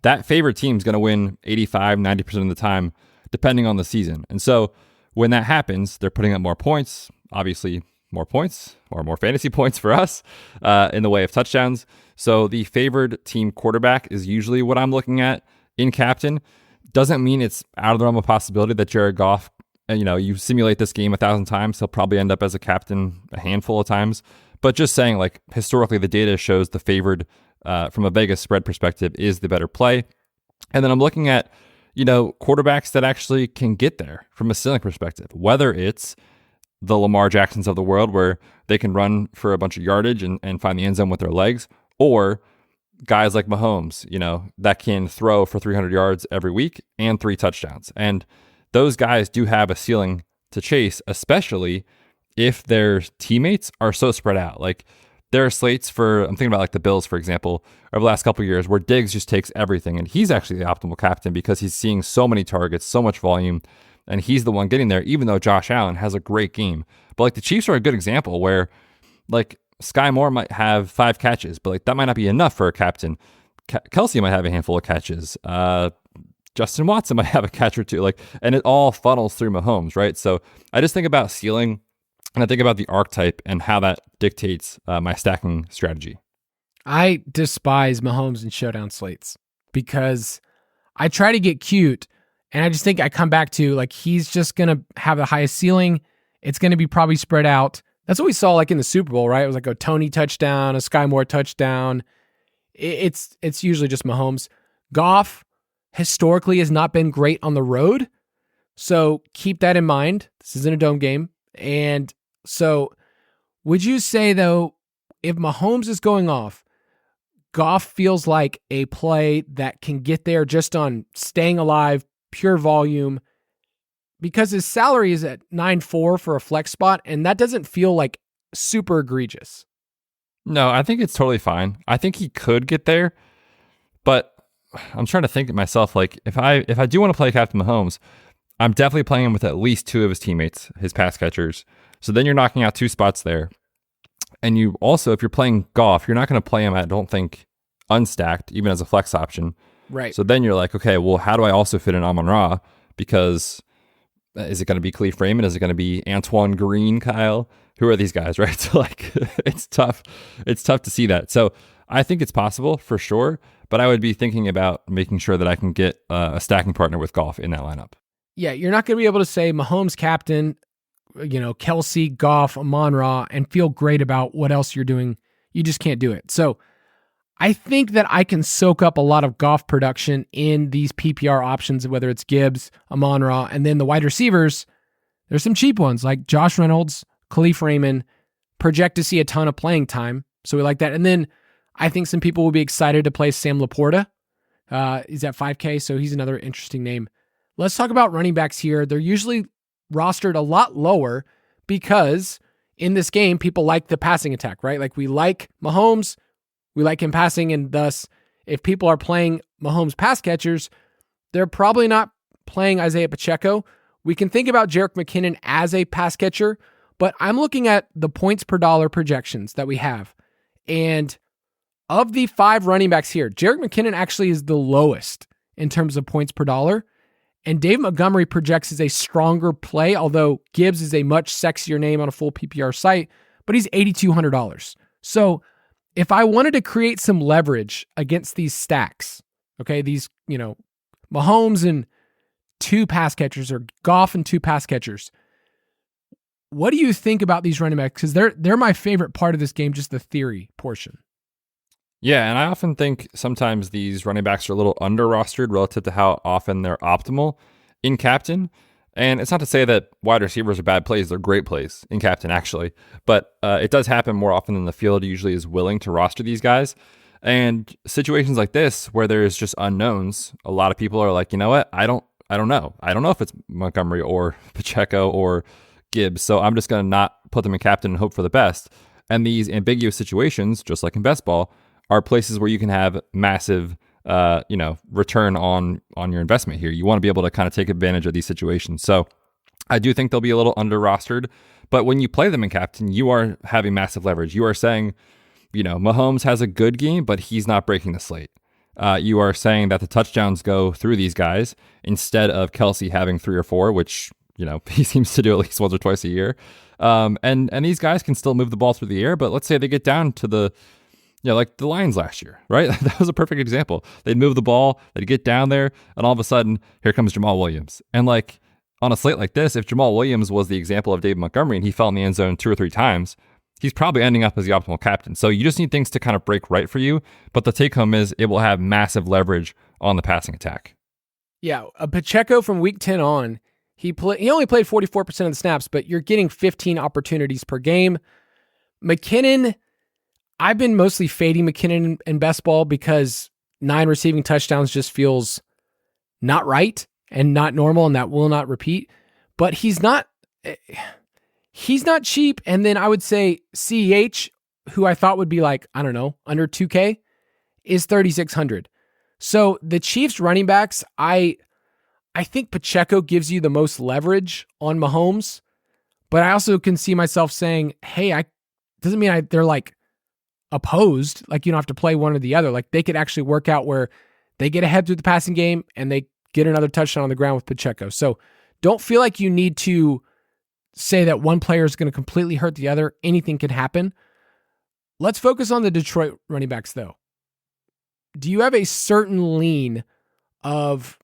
that favored team is going to win 85, 90% of the time, depending on the season. And so when that happens, they're putting up more points, obviously more points or more fantasy points for us in the way of touchdowns. So the favored team quarterback is usually what I'm looking at in captain. Doesn't mean it's out of the realm of possibility that Jared Goff, you simulate this game 1,000 times, he'll probably end up as a captain a handful of times. But just saying, like, historically, the data shows the favored from a Vegas spread perspective is the better play. And then I'm looking at, quarterbacks that actually can get there from a ceiling perspective, whether it's the Lamar Jacksons of the world where they can run for a bunch of yardage and find the end zone with their legs, or guys like Mahomes, that can throw for 300 yards every week and 3 touchdowns. And those guys do have a ceiling to chase, especially if their teammates are so spread out. Like there are slates I'm thinking about like the Bills, for example, over the last couple of years where Diggs just takes everything and he's actually the optimal captain because he's seeing so many targets, so much volume, and he's the one getting there, even though Josh Allen has a great game. But like the Chiefs are a good example where like Sky Moore might have 5 catches, but like that might not be enough for a captain. Kelsey might have a handful of catches. Justin Watson might have a catch or 2, and it all funnels through Mahomes, right? So I just think about ceiling, and I think about the archetype and how that dictates my stacking strategy. I despise Mahomes and Showdown slates because I try to get cute, and I just think I come back to he's just going to have the highest ceiling. It's going to be probably spread out. That's what we saw in the Super Bowl, right? It was like a Tony touchdown, a Sky Moore touchdown. It's usually just Mahomes. Goff historically has not been great on the road, so keep that in mind. This isn't a dome game. And so would you say, though, if Mahomes is going off, Goff feels like a play that can get there just on staying alive, pure volume, because his salary is at 9.4 for a flex spot, and that doesn't feel like super egregious. No, I think it's totally fine. I think he could get there, but I'm trying to think to myself, if I do want to play Captain Mahomes, I'm definitely playing him with at least 2 of his teammates, his pass catchers. So then you're knocking out 2 spots there. And you also, if you're playing Goff, you're not going to play him, I don't think, unstacked, even as a flex option. Right. So then you're like, okay, well, how do I also fit in Amon-Ra? Because is it going to be Khalif Raymond? Is it going to be Antoine Green, Kyle? Who are these guys, right? So it's tough. It's tough to see that. So I think it's possible for sure, but I would be thinking about making sure that I can get a stacking partner with Goff in that lineup. Yeah, you're not going to be able to say Mahomes captain, Kelsey, Goff, Amon-Ra, and feel great about what else you're doing. You just can't do it. So I think that I can soak up a lot of Goff production in these PPR options, whether it's Gibbs, Amon-Ra, and then the wide receivers. There's some cheap ones like Josh Reynolds, Khalif Raymond, project to see a ton of playing time. So we like that. And then I think some people will be excited to play Sam Laporta. He's at $5K, so he's another interesting name. Let's talk about running backs here. They're usually rostered a lot lower because in this game, people like the passing attack, right? Like we like Mahomes, we like him passing, and thus if people are playing Mahomes pass catchers, they're probably not playing Isaiah Pacheco. We can think about Jerick McKinnon as a pass catcher, but I'm looking at the points per dollar projections that we have. And of the 5 running backs here, Jerick McKinnon actually is the lowest in terms of points per dollar. And Dave Montgomery projects as a stronger play, although Gibbs is a much sexier name on a full PPR site, but he's $8,200. So if I wanted to create some leverage against these stacks, okay, these, Mahomes and 2 pass catchers or Goff and 2 pass catchers, what do you think about these running backs? Because they're my favorite part of this game, just the theory portion. Yeah, and I often think sometimes these running backs are a little under-rostered relative to how often they're optimal in Captain. And it's not to say that wide receivers are bad plays. They're great plays in Captain, actually. But it does happen more often than the field usually is willing to roster these guys. And situations like this, where there's just unknowns, a lot of people are like, you know what? I don't know. I don't know if it's Montgomery or Pacheco or Gibbs. So I'm just going to not put them in Captain and hope for the best. And these ambiguous situations, just like in best ball, are places where you can have massive, return on your investment here. You want to be able to kind of take advantage of these situations. So I do think they'll be a little under rostered, but when you play them in Captain, you are having massive leverage. You are saying, Mahomes has a good game, but he's not breaking the slate. You are saying that the touchdowns go through these guys instead of Kelsey having 3 or 4, which, he seems to do at least once or twice a year. And these guys can still move the ball through the air, but let's say they get down to the like the Lions last year, right? That was a perfect example. They'd move the ball, they'd get down there, and all of a sudden, here comes Jamal Williams. And like on a slate like this, if Jamal Williams was the example of David Montgomery and he fell in the end zone 2 or 3 times, he's probably ending up as the optimal captain. So you just need things to kind of break right for you. But the take home is it will have massive leverage on the passing attack. Yeah, Pacheco from week 10 on, he only played 44% of the snaps, but you're getting 15 opportunities per game. McKinnon, I've been mostly fading McKinnon in best ball because 9 receiving touchdowns just feels not right and not normal, and that will not repeat. But he's not cheap. And then I would say CEH, who I thought would be like, I don't know, under 2K, is 3,600. So the Chiefs running backs, I think Pacheco gives you the most leverage on Mahomes, but I also can see myself saying, hey, doesn't mean they're like opposed, like you don't have to play one or the other. Like they could actually work out where they get ahead through the passing game and they get another touchdown on the ground with Pacheco. So don't feel like you need to say that one player is going to completely hurt the other. Anything can happen. Let's focus on the Detroit running backs though. Do you have a certain lean of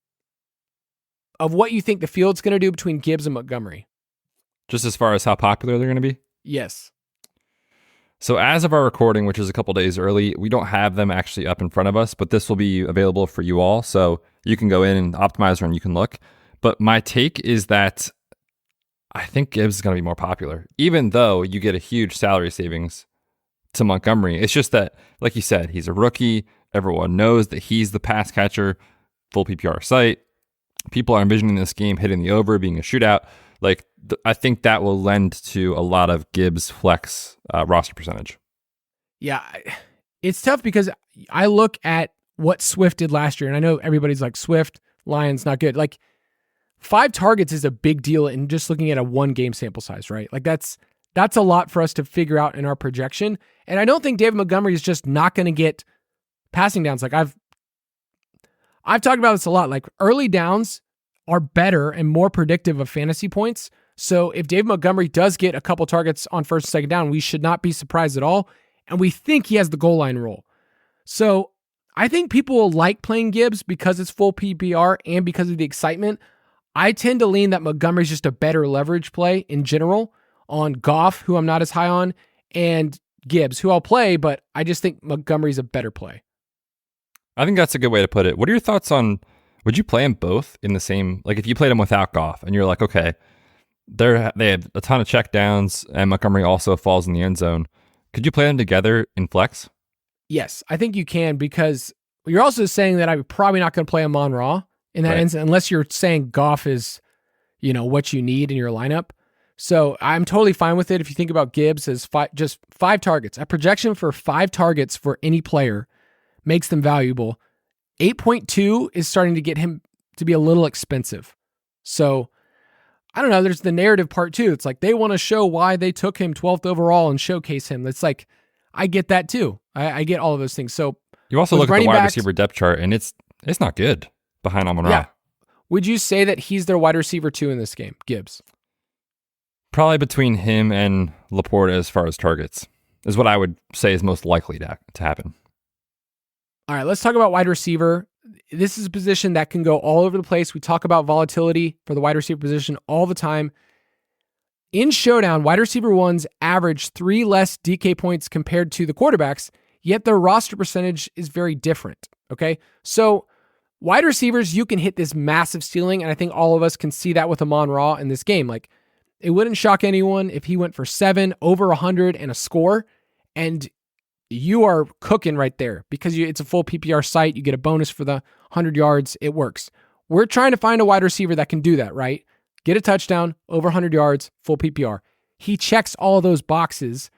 what you think the field's going to do between Gibbs and Montgomery? Just as far as how popular they're going to be? Yes. So as of our recording, which is a couple days early, we don't have them actually up in front of us, but this will be available for you all. So you can go in and optimize and you can look. But my take is that I think Gibbs is going to be more popular, even though you get a huge salary savings to Montgomery. It's just that, like you said, he's a rookie. Everyone knows that he's the pass catcher, full PPR site. People are envisioning this game hitting the over, being a shootout. Like, I think that will lend to a lot of Gibbs flex roster percentage. Yeah, it's tough because I look at what Swift did last year, and I know everybody's like, Swift, Lions, not good. Like, 5 targets is a big deal in just looking at a 1-game sample size, right? Like, that's a lot for us to figure out in our projection. And I don't think David Montgomery is just not going to get passing downs. Like, I've talked about this a lot. Like, early downs are better and more predictive of fantasy points. So if David Montgomery does get a couple targets on first and second down, we should not be surprised at all. And we think he has the goal line role. So I think people will like playing Gibbs because it's full PPR and because of the excitement. I tend to lean that Montgomery's just a better leverage play in general on Goff, who I'm not as high on, and Gibbs, who I'll play, but I just think Montgomery's a better play. I think that's a good way to put it. What are your thoughts on, would you play them both in the same, like if you played them without Goff and you're like, okay, they have a ton of check downs and Montgomery also falls in the end zone. Could you play them together in flex? Yes, I think you can, because you're also saying that I'm probably not going to play him on Raw in that instance, unless you're saying Goff is what you need in your lineup. So I'm totally fine with it. If you think about Gibbs as just 5 targets, a projection for 5 targets for any player makes them valuable. 8.2 is starting to get him to be a little expensive. So I don't know. There's the narrative part too. It's like they want to show why they took him 12th overall and showcase him. It's like, I get that too. I get all of those things. So you also look at the wide receiver depth chart, and it's not good behind Amon-Ra. Yeah. Would you say that he's their wide receiver 2 in this game, Gibbs? Probably between him and Laporta as far as targets is what I would say is most likely to happen. All right, let's talk about wide receiver. This is a position that can go all over the place. We talk about volatility for the wide receiver position all the time. In Showdown, wide receiver 1s average 3 less DK points compared to the quarterbacks, yet their roster percentage is very different, okay? So wide receivers, you can hit this massive ceiling, and I think all of us can see that with Amon-Ra in this game. Like, it wouldn't shock anyone if he went for 7, over 100, and a score, and you are cooking right there because it's a full PPR site. You get a bonus for the 100 yards. It works. We're trying to find a wide receiver that can do that, right? Get a touchdown, over 100 yards, full PPR. He checks all those boxes,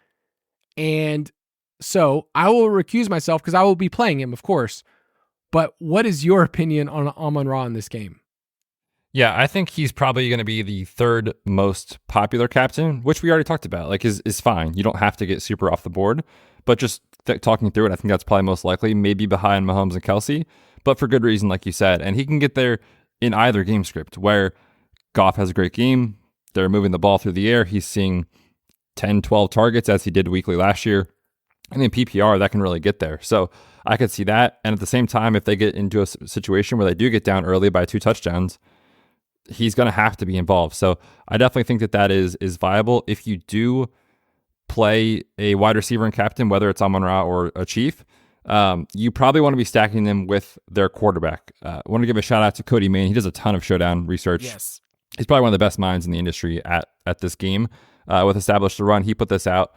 and so I will recuse myself because I will be playing him, of course. But what is your opinion on Amon-Ra in this game? Yeah, I think he's probably going to be the 3rd most popular captain, which we already talked about. Like, is fine. You don't have to get super off the board, but just talking through it, I think that's probably most likely, maybe behind Mahomes and Kelsey, but for good reason, like you said. And he can get there in either game script, where Goff has a great game, they're moving the ball through the air, he's seeing 10, 12 targets as he did weekly last year, and in PPR, that can really get there. So I could see that. And at the same time, if they get into a situation where they do get down early by 2 touchdowns, he's going to have to be involved. So I definitely think that is viable. If you do play a wide receiver and captain, whether it's Amon-Ra or a Chief, you probably want to be stacking them with their quarterback. I want to give a shout out to Cody Main. He does a ton of Showdown research. Yes. He's probably one of the best minds in the industry at this game. With Established to Run, he put this out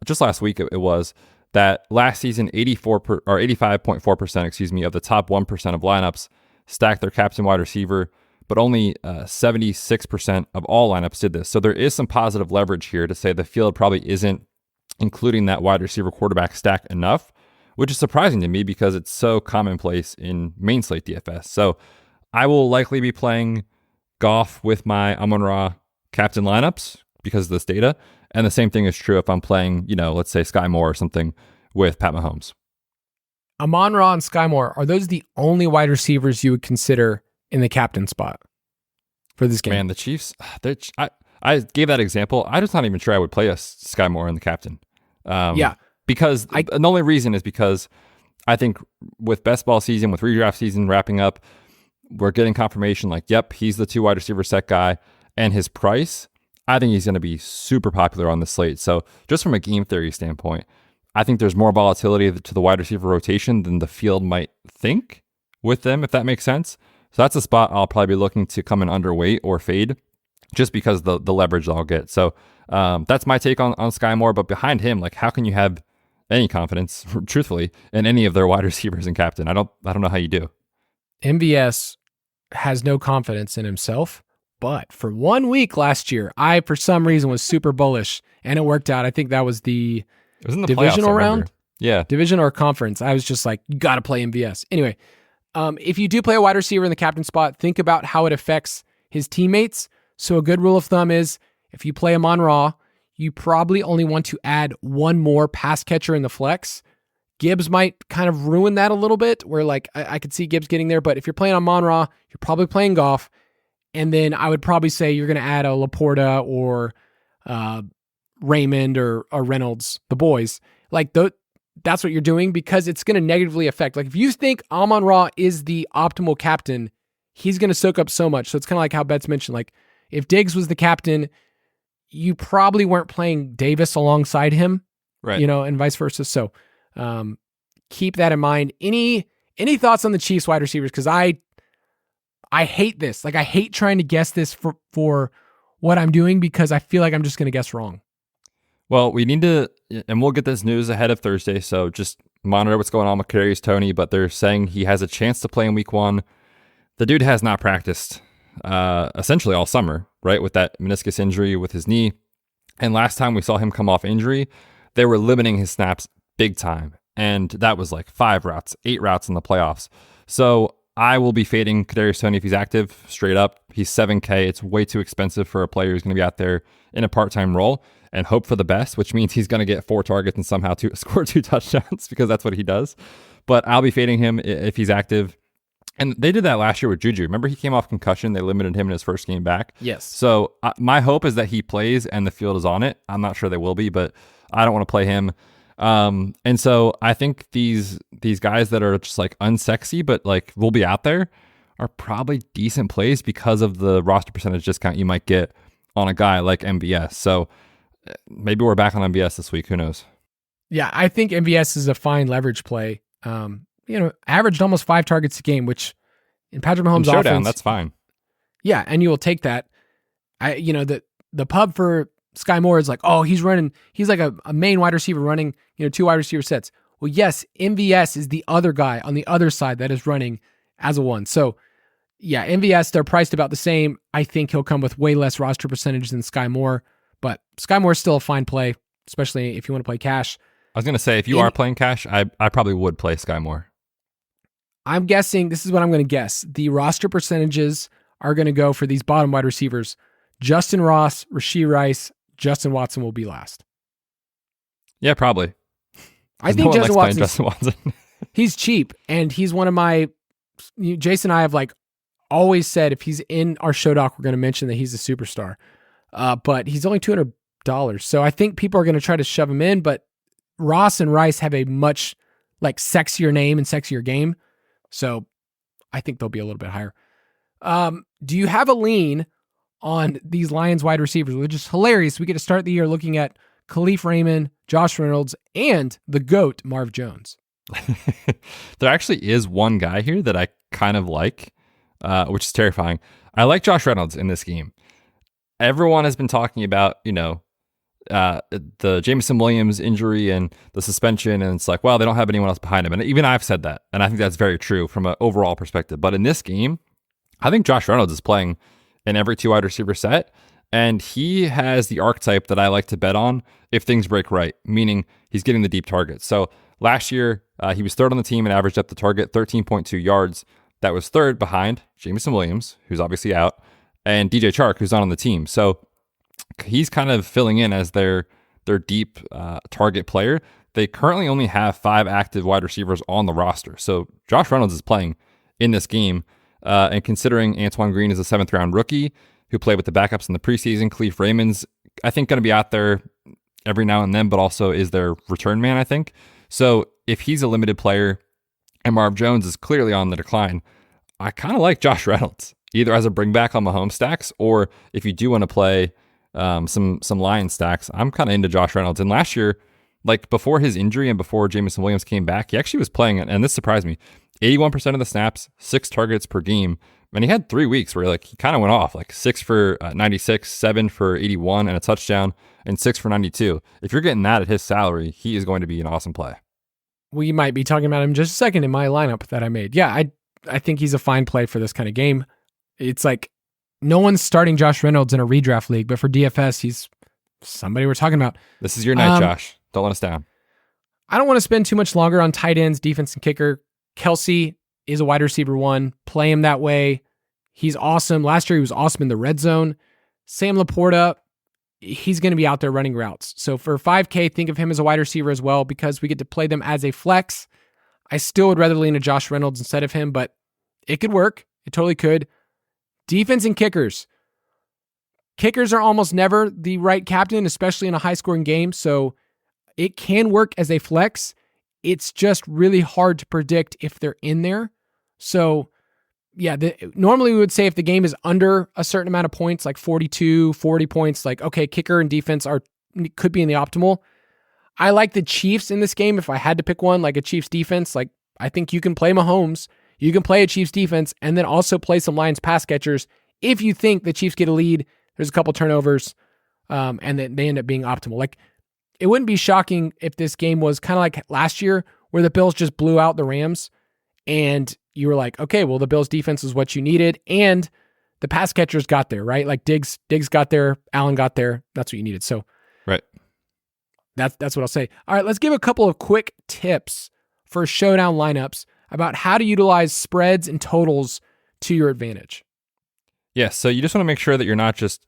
just last week. It was that last season, 85.4%, of the top 1% of lineups stacked their captain wide receiver, but only 76% of all lineups did this. So there is some positive leverage here to say the field probably isn't including that wide receiver quarterback stack enough, which is surprising to me because it's so commonplace in main slate DFS. So I will likely be playing Goff with my Amon-Ra captain lineups because of this data. And the same thing is true if I'm playing, let's say Sky Moore or something with Pat Mahomes. Amon-Ra and Sky Moore, are those the only wide receivers you would consider in the captain spot for this game? Man, the Chiefs, I gave that example. I'm just not even sure I would play a Sky Moore in the captain. Because the only reason is because I think with best ball season, with redraft season wrapping up, we're getting confirmation like, yep, he's the 2 wide receiver set guy, and his price, I think he's going to be super popular on the slate. So just from a game theory standpoint, I think there's more volatility to the wide receiver rotation than the field might think with them, if that makes sense. So that's a spot I'll probably be looking to come in underweight or fade just because the leverage I'll get. So that's my take on Sky Moore. But behind him, like, how can you have any confidence, truthfully, in any of their wide receivers and captain? I don't know how you do. MVS has no confidence in himself, but for 1 week last year, I, for some reason, was super bullish, and it worked out. I think that was the divisional round. Yeah. Division or conference. I was just like, you got to play MVS. Anyway, if you do play a wide receiver in the captain spot, think about how it affects his teammates. So a good rule of thumb is if you play Amon-Ra, you probably only want to add 1 more pass catcher in the flex. Gibbs might kind of ruin that a little bit, where like I could see Gibbs getting there, but if you're playing Amon-Ra, you're probably playing Goff, and then I would probably say you're going to add a Laporta or Raymond or Reynolds, the boys. Like that's what you're doing because it's going to negatively affect. Like if you think Amon-Ra is the optimal captain, he's going to soak up so much. So it's kind of like how Betz mentioned, like if Diggs was the captain, you probably weren't playing Davis alongside him, right? And vice versa. So keep that in mind. Any thoughts on the Chiefs wide receivers? Because I hate this. Like I hate trying to guess this for what I'm doing because I feel like I'm just going to guess wrong. Well, we need to, and we'll get this news ahead of Thursday, so just monitor what's going on with Kadarius Toney, but they're saying he has a chance to play in week 1. The dude has not practiced essentially all summer, right? With that meniscus injury with his knee. And last time we saw him come off injury, they were limiting his snaps big time. And that was like 5 routes, 8 routes in the playoffs. So I will be fading Kadarius Toney if he's active, straight up. He's $7K. It's way too expensive for a player who's going to be out there in a part-time role and hope for the best, which means he's going to get 4 targets and somehow score 2 touchdowns because that's what he does. But I'll be fading him if he's active. And they did that last year with Juju. Remember, he came off concussion. They limited him in his first game back. Yes. So my hope is that he plays and the field is on it. I'm not sure they will be, but I don't want to play him. And so I think these guys that are just like unsexy, but like will be out there are probably decent plays because of the roster percentage discount you might get on a guy like MVS. So maybe we're back on MVS this week. Who knows? Yeah, I think MVS is a fine leverage play. Averaged almost 5 targets a game, which in Patrick Mahomes' Showdown, offense, that's fine. Yeah, and you will take that. The pub for Sky Moore is like, oh, he's like a main wide receiver running, 2 wide receiver sets. Well, yes, MVS is the other guy on the other side that is running as a 1. So yeah, MVS, they're priced about the same. I think he'll come with way less roster percentage than Sky Moore, but Sky Moore is still a fine play, especially if you want to play cash. I was going to say, if you are playing cash, I probably would play Sky Moore. I'm guessing, this is what I'm going to guess. The roster percentages are going to go for these bottom wide receivers. Justin Ross, Rashee Rice, Justin Watson will be last. Yeah, probably. I think Justin Watson. He's cheap, and he's one of my. Jason and I have always said if he's in our show doc, we're going to mention that he's a superstar. But he's only $200, so I think people are going to try to shove him in. But Ross and Rice have a much sexier name and sexier game, so I think they'll be a little bit higher. Do you have a lean on these Lions wide receivers, which is hilarious? We get to start the year looking at Khalif Raymond, Josh Reynolds, and the GOAT, Marv Jones. There actually is one guy here that I kind of like, which is terrifying. I like Josh Reynolds in this game. Everyone has been talking about, the Jameson Williams injury and the suspension, and it's like, well, they don't have anyone else behind him. And even I've said that, and I think that's very true from an overall perspective. But in this game, I think Josh Reynolds is playing in every 2 wide receiver set, and he has the archetype that I like to bet on if things break right, meaning he's getting the deep targets. So last year, he was 3rd on the team and averaged up the target 13.2 yards. That was 3rd behind Jameson Williams, who's obviously out, and DJ Chark, who's not on the team. So he's kind of filling in as their deep target player. They currently only have 5 active wide receivers on the roster. So Josh Reynolds is playing in this game. And considering Antoine Green is a 7th round rookie who played with the backups in the preseason, Khalif Raymond's, I think, going to be out there every now and then, but also is their return man, I think. So if he's a limited player and Marv Jones is clearly on the decline, I kind of like Josh Reynolds, either as a bring back on Mahomes stacks, or if you do want to play some Lions stacks, I'm kind of into Josh Reynolds. And last year, before his injury and before Jameson Williams came back, he actually was playing, and this surprised me, 81% of the snaps, 6 targets per game. And he had 3 weeks where he kind of went off, 6 for 96, 7 for 81 and a touchdown, and 6 for 92. If you're getting that at his salary, he is going to be an awesome play. We might be talking about him in just a second in my lineup that I made. Yeah, I think he's a fine play for this kind of game. It's no one's starting Josh Reynolds in a redraft league, but for DFS, he's somebody we're talking about. This is your night, Josh. Don't let us down. I don't want to spend too much longer on tight ends, defense, and kicker. Kelsey is a wide receiver 1. Play him that way. He's awesome. Last year, he was awesome in the red zone. Sam Laporta, he's going to be out there running routes. So for 5K, think of him as a wide receiver as well, because we get to play them as a flex. I still would rather lean to Josh Reynolds instead of him, but it could work. It totally could. Defense and kickers. Kickers are almost never the right captain, especially in a high-scoring game, so it can work as a flex. It's just really hard to predict if they're in there. So, yeah, normally we would say if the game is under a certain amount of points, 42, 40 points, okay, kicker and defense could be in the optimal. I like the Chiefs in this game. If I had to pick one, a Chiefs defense, I think you can play Mahomes. You can play a Chiefs defense and then also play some Lions pass catchers. If you think the Chiefs get a lead, there's a couple turnovers, and then they end up being optimal. It wouldn't be shocking if this game was kind of like last year where the Bills just blew out the Rams and you were like, okay, well, the Bills defense is what you needed. And the pass catchers got there, right? Like Diggs got there, Allen got there. That's what you needed. So Right. that's what I'll say. All right, let's give a couple of quick tips for showdown lineups about how to utilize spreads and totals to your advantage. Yeah, so you just want to make sure that you're not just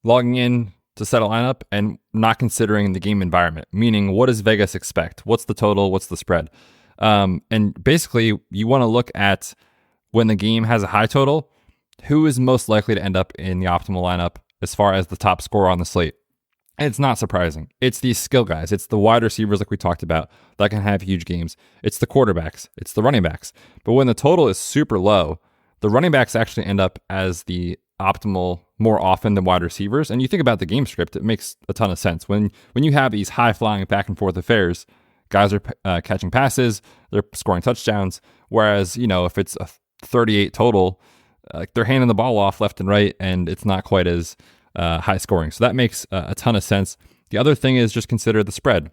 logging in to set a lineup and not considering the game environment, meaning what does Vegas expect? What's the total? What's the spread? And basically, you want to look at when the game has a high total, who is most likely to end up in the optimal lineup as far as the top scorer on the slate. And it's not surprising. It's these skill guys. It's the wide receivers like we talked about that can have huge games. It's the quarterbacks. It's the running backs. But when the total is super low, the running backs actually end up as the optimal more often than wide receivers. And you think about the game script, it makes a ton of sense. When you have these high-flying back-and-forth affairs, guys are catching passes, they're scoring touchdowns, whereas, if it's a 38 total, they're handing the ball off left and right, and it's not quite as high scoring. So that makes a ton of sense. The other thing is just consider the spread.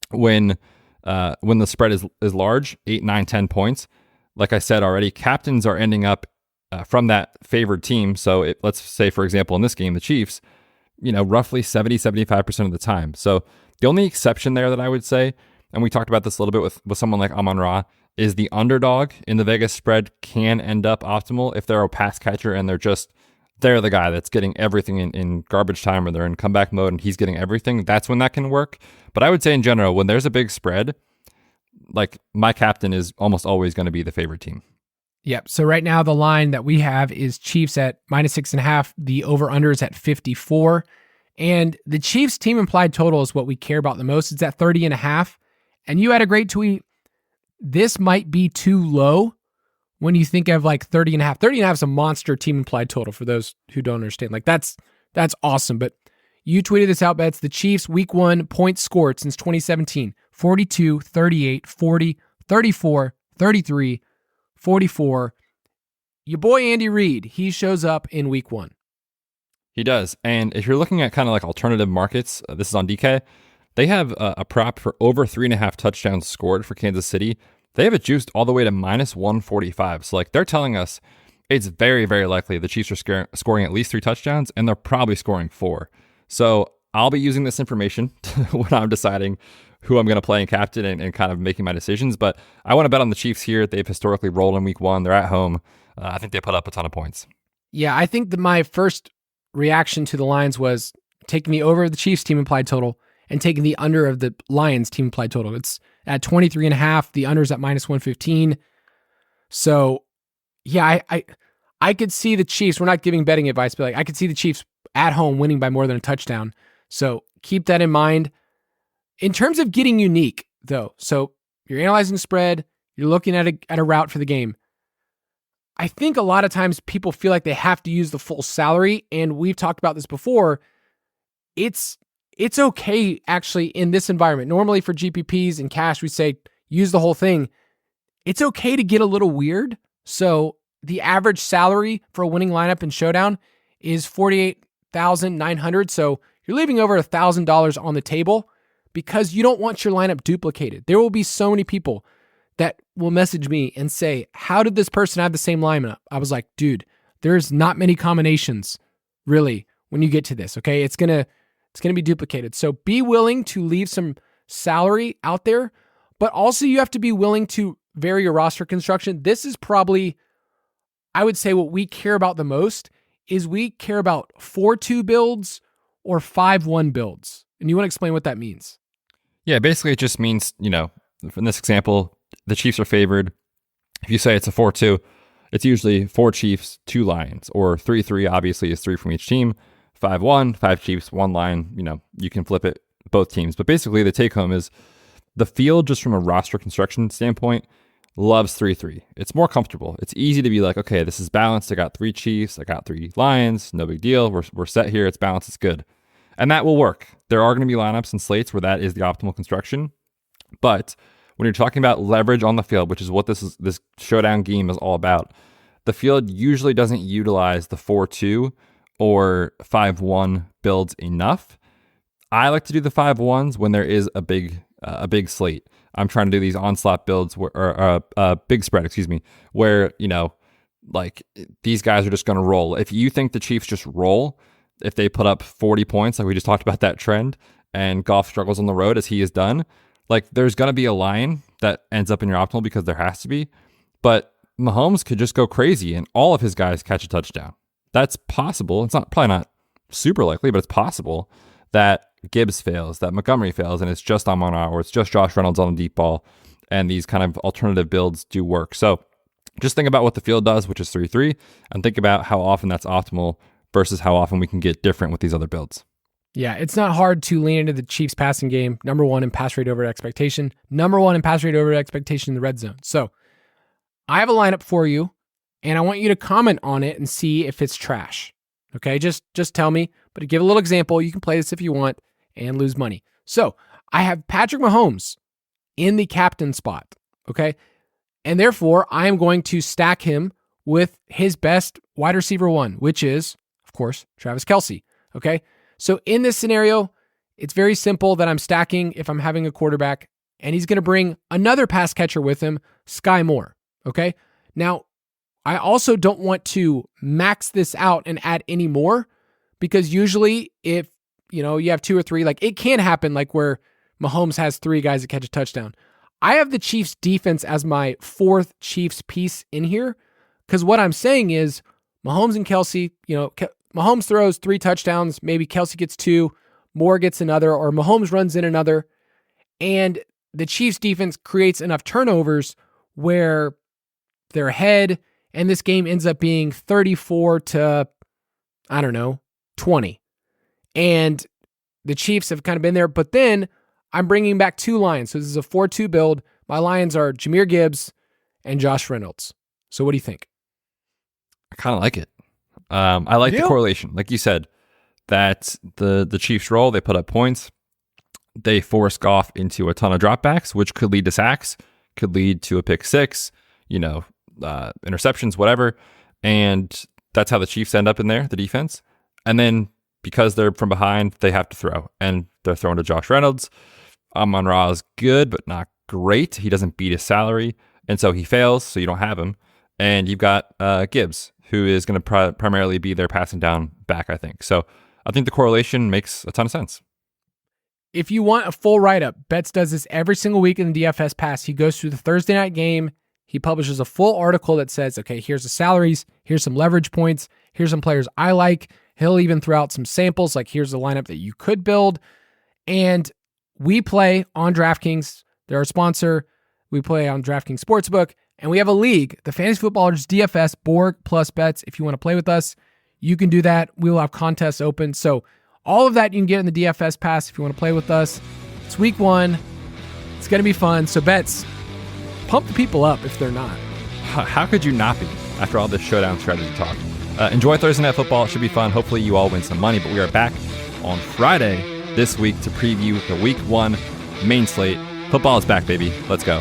When the spread is large, 8, 9, 10 points, like I said already, captains are ending up from that favored team. So let's say, for example, in this game, the Chiefs, roughly 70, 75% of the time. So the only exception there that I would say, and we talked about this a little bit with someone like Amon-Ra, is the underdog in the Vegas spread can end up optimal if they're a pass catcher and they're the guy that's getting everything in garbage time, or they're in comeback mode and he's getting everything. That's when that can work. But I would say in general, when there's a big spread, like my captain is almost always going to be the favorite team. Yep. So right now the line that we have is Chiefs at -6.5. The over-under is at 54. And the Chiefs team implied total is what we care about the most. It's at 30.5. And you had a great tweet. This might be too low when you think of like 30.5. 30.5 is a monster team implied total for those who don't understand. Like that's awesome. But you tweeted this out, Betz. The Chiefs week 1 points scored since 2017, 42, 38, 40, 34, 33, 44. Your boy Andy Reid, he shows up in week 1. He does. And if you're looking at kind of like alternative markets, this is on DK, they have a prop for over 3.5 touchdowns scored for Kansas City. They have it juiced all the way to -145. So like they're telling us it's very, very likely the Chiefs are scoring at least 3 touchdowns, and they're probably scoring 4. So I'll be using this information when I'm deciding who I'm going to play in captain and kind of making my decisions. But I want to bet on the Chiefs here. They've historically rolled in week 1. They're at home. I think they put up a ton of points. Yeah, I think that my first reaction to the lines was taking the over of the Chiefs team implied total and taking the under of the Lions team implied total. It's at 23.5. The under's at -115. So yeah, I could see the Chiefs. We're not giving betting advice, but like I could see the Chiefs at home winning by more than a touchdown. So keep that in mind. In terms of getting unique, though, so you're analyzing the spread, you're looking at a route for the game. I think a lot of times people feel like they have to use the full salary, and we've talked about this before. It's okay, actually, in this environment. Normally for GPPs and cash, we say use the whole thing. It's okay to get a little weird. So the average salary for a winning lineup in Showdown is $48,900. So you're leaving over $1,000 on the table because you don't want your lineup duplicated. There will be so many people that will message me and say, how did this person have the same lineup? I was like, dude, there's not many combinations really when you get to this, okay? It's going to be duplicated. So be willing to leave some salary out there, but also you have to be willing to vary your roster construction. This is probably, I would say, what we care about the most is we care about 4-2 builds or 5-1 builds. And you want to explain what that means? Yeah, basically it just means, in this example, the Chiefs are favored. If you say it's a 4-2, it's usually 4 Chiefs, 2 Lions, or 3-3 obviously is 3 from each team. 5-1, 5 Chiefs, 1 Lion. You can flip it both teams. But basically the take home is the field, just from a roster construction standpoint, loves 3-3. It's more comfortable. It's easy to be like, okay, this is balanced. I got 3 Chiefs. I got 3 Lions. No big deal. We're set here. It's balanced. It's good. And that will work. There are going to be lineups and slates where that is the optimal construction. But when you're talking about leverage on the field, which is what this Showdown game is all about, the field usually doesn't utilize the 4-2 or 5-1 builds enough. I like to do the 5-1s when there is a big slate. I'm trying to do these onslaught builds or big spread, where Like, these guys are just going to roll. If you think the Chiefs just roll, if they put up 40 points, like we just talked about that trend, and Goff struggles on the road as he has done, like there's going to be a line that ends up in your optimal because there has to be. But Mahomes could just go crazy and all of his guys catch a touchdown. That's possible. It's probably not super likely, but it's possible that Gibbs fails, that Montgomery fails, and it's just Amon-Ra or it's just Josh Reynolds on the deep ball, and these kind of alternative builds do work. So just think about what the field does, which is 3-3, and think about how often that's optimal versus how often we can get different with these other builds. Yeah, it's not hard to lean into the Chiefs passing game. Number 1 in pass rate over expectation. Number 1 in pass rate over expectation in the red zone. So I have a lineup for you, and I want you to comment on it and see if it's trash. Okay, just tell me, but to give a little example, you can play this if you want and lose money. So I have Patrick Mahomes in the captain spot. Okay. And therefore, I am going to stack him with his best wide receiver 1, which is, of course, Travis Kelce. Okay. So in this scenario, it's very simple that I'm stacking if I'm having a quarterback, and he's going to bring another pass catcher with him, Sky Moore. Okay. Now, I also don't want to max this out and add any more, because usually if, you have 2 or 3, like it can happen like where Mahomes has 3 guys that catch a touchdown. I have the Chiefs defense as my 4th Chiefs piece in here, because what I'm saying is Mahomes and Kelce, Mahomes throws 3 touchdowns, maybe Kelce gets 2, Moore gets another, or Mahomes runs in another, and the Chiefs defense creates enough turnovers where they're ahead, and this game ends up being 34 to, 20. And the Chiefs have kind of been there, but then I'm bringing back 2 Lions. So this is a 4-2 build. My Lions are Jahmyr Gibbs and Josh Reynolds. So what do you think? I kind of like it. I like the correlation. Like you said, that the Chiefs roll, they put up points. They force Goff into a ton of dropbacks, which could lead to sacks, could lead to a pick 6, interceptions, whatever. And that's how the Chiefs end up in there, the defense. And then because they're from behind, they have to throw. And they're throwing to Josh Reynolds. Amon-Ra is good, but not great. He doesn't beat his salary. And so he fails, so you don't have him. And you've got Gibbs, who is going to primarily be their passing down back, I think. So I think the correlation makes a ton of sense. If you want a full write-up, Betz does this every single week in the DFS Pass. He goes through the Thursday night game. He publishes a full article that says, okay, here's the salaries, here's some leverage points, here's some players I like. He'll even throw out some samples, like here's the lineup that you could build. And we play on DraftKings. They're our sponsor. We play on DraftKings Sportsbook. And we have a league, the Fantasy Footballers DFS Borg Betz. If you want to play with us, you can do that. We will have contests open. So all of that you can get in the DFS Pass if you want to play with us. It's week 1. It's going to be fun. So Betz, pump the people up if they're not. How could you not be after all this Showdown strategy talk? Enjoy Thursday Night Football. It should be fun. Hopefully you all win some money. But we are back on Friday this week to preview the Week 1 main slate. Football is back, baby. Let's go.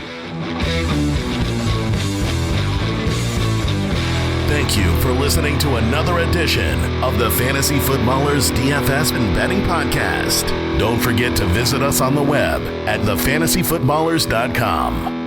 Thank you for listening to another edition of the Fantasy Footballers DFS and Betting Podcast. Don't forget to visit us on the web at thefantasyfootballers.com.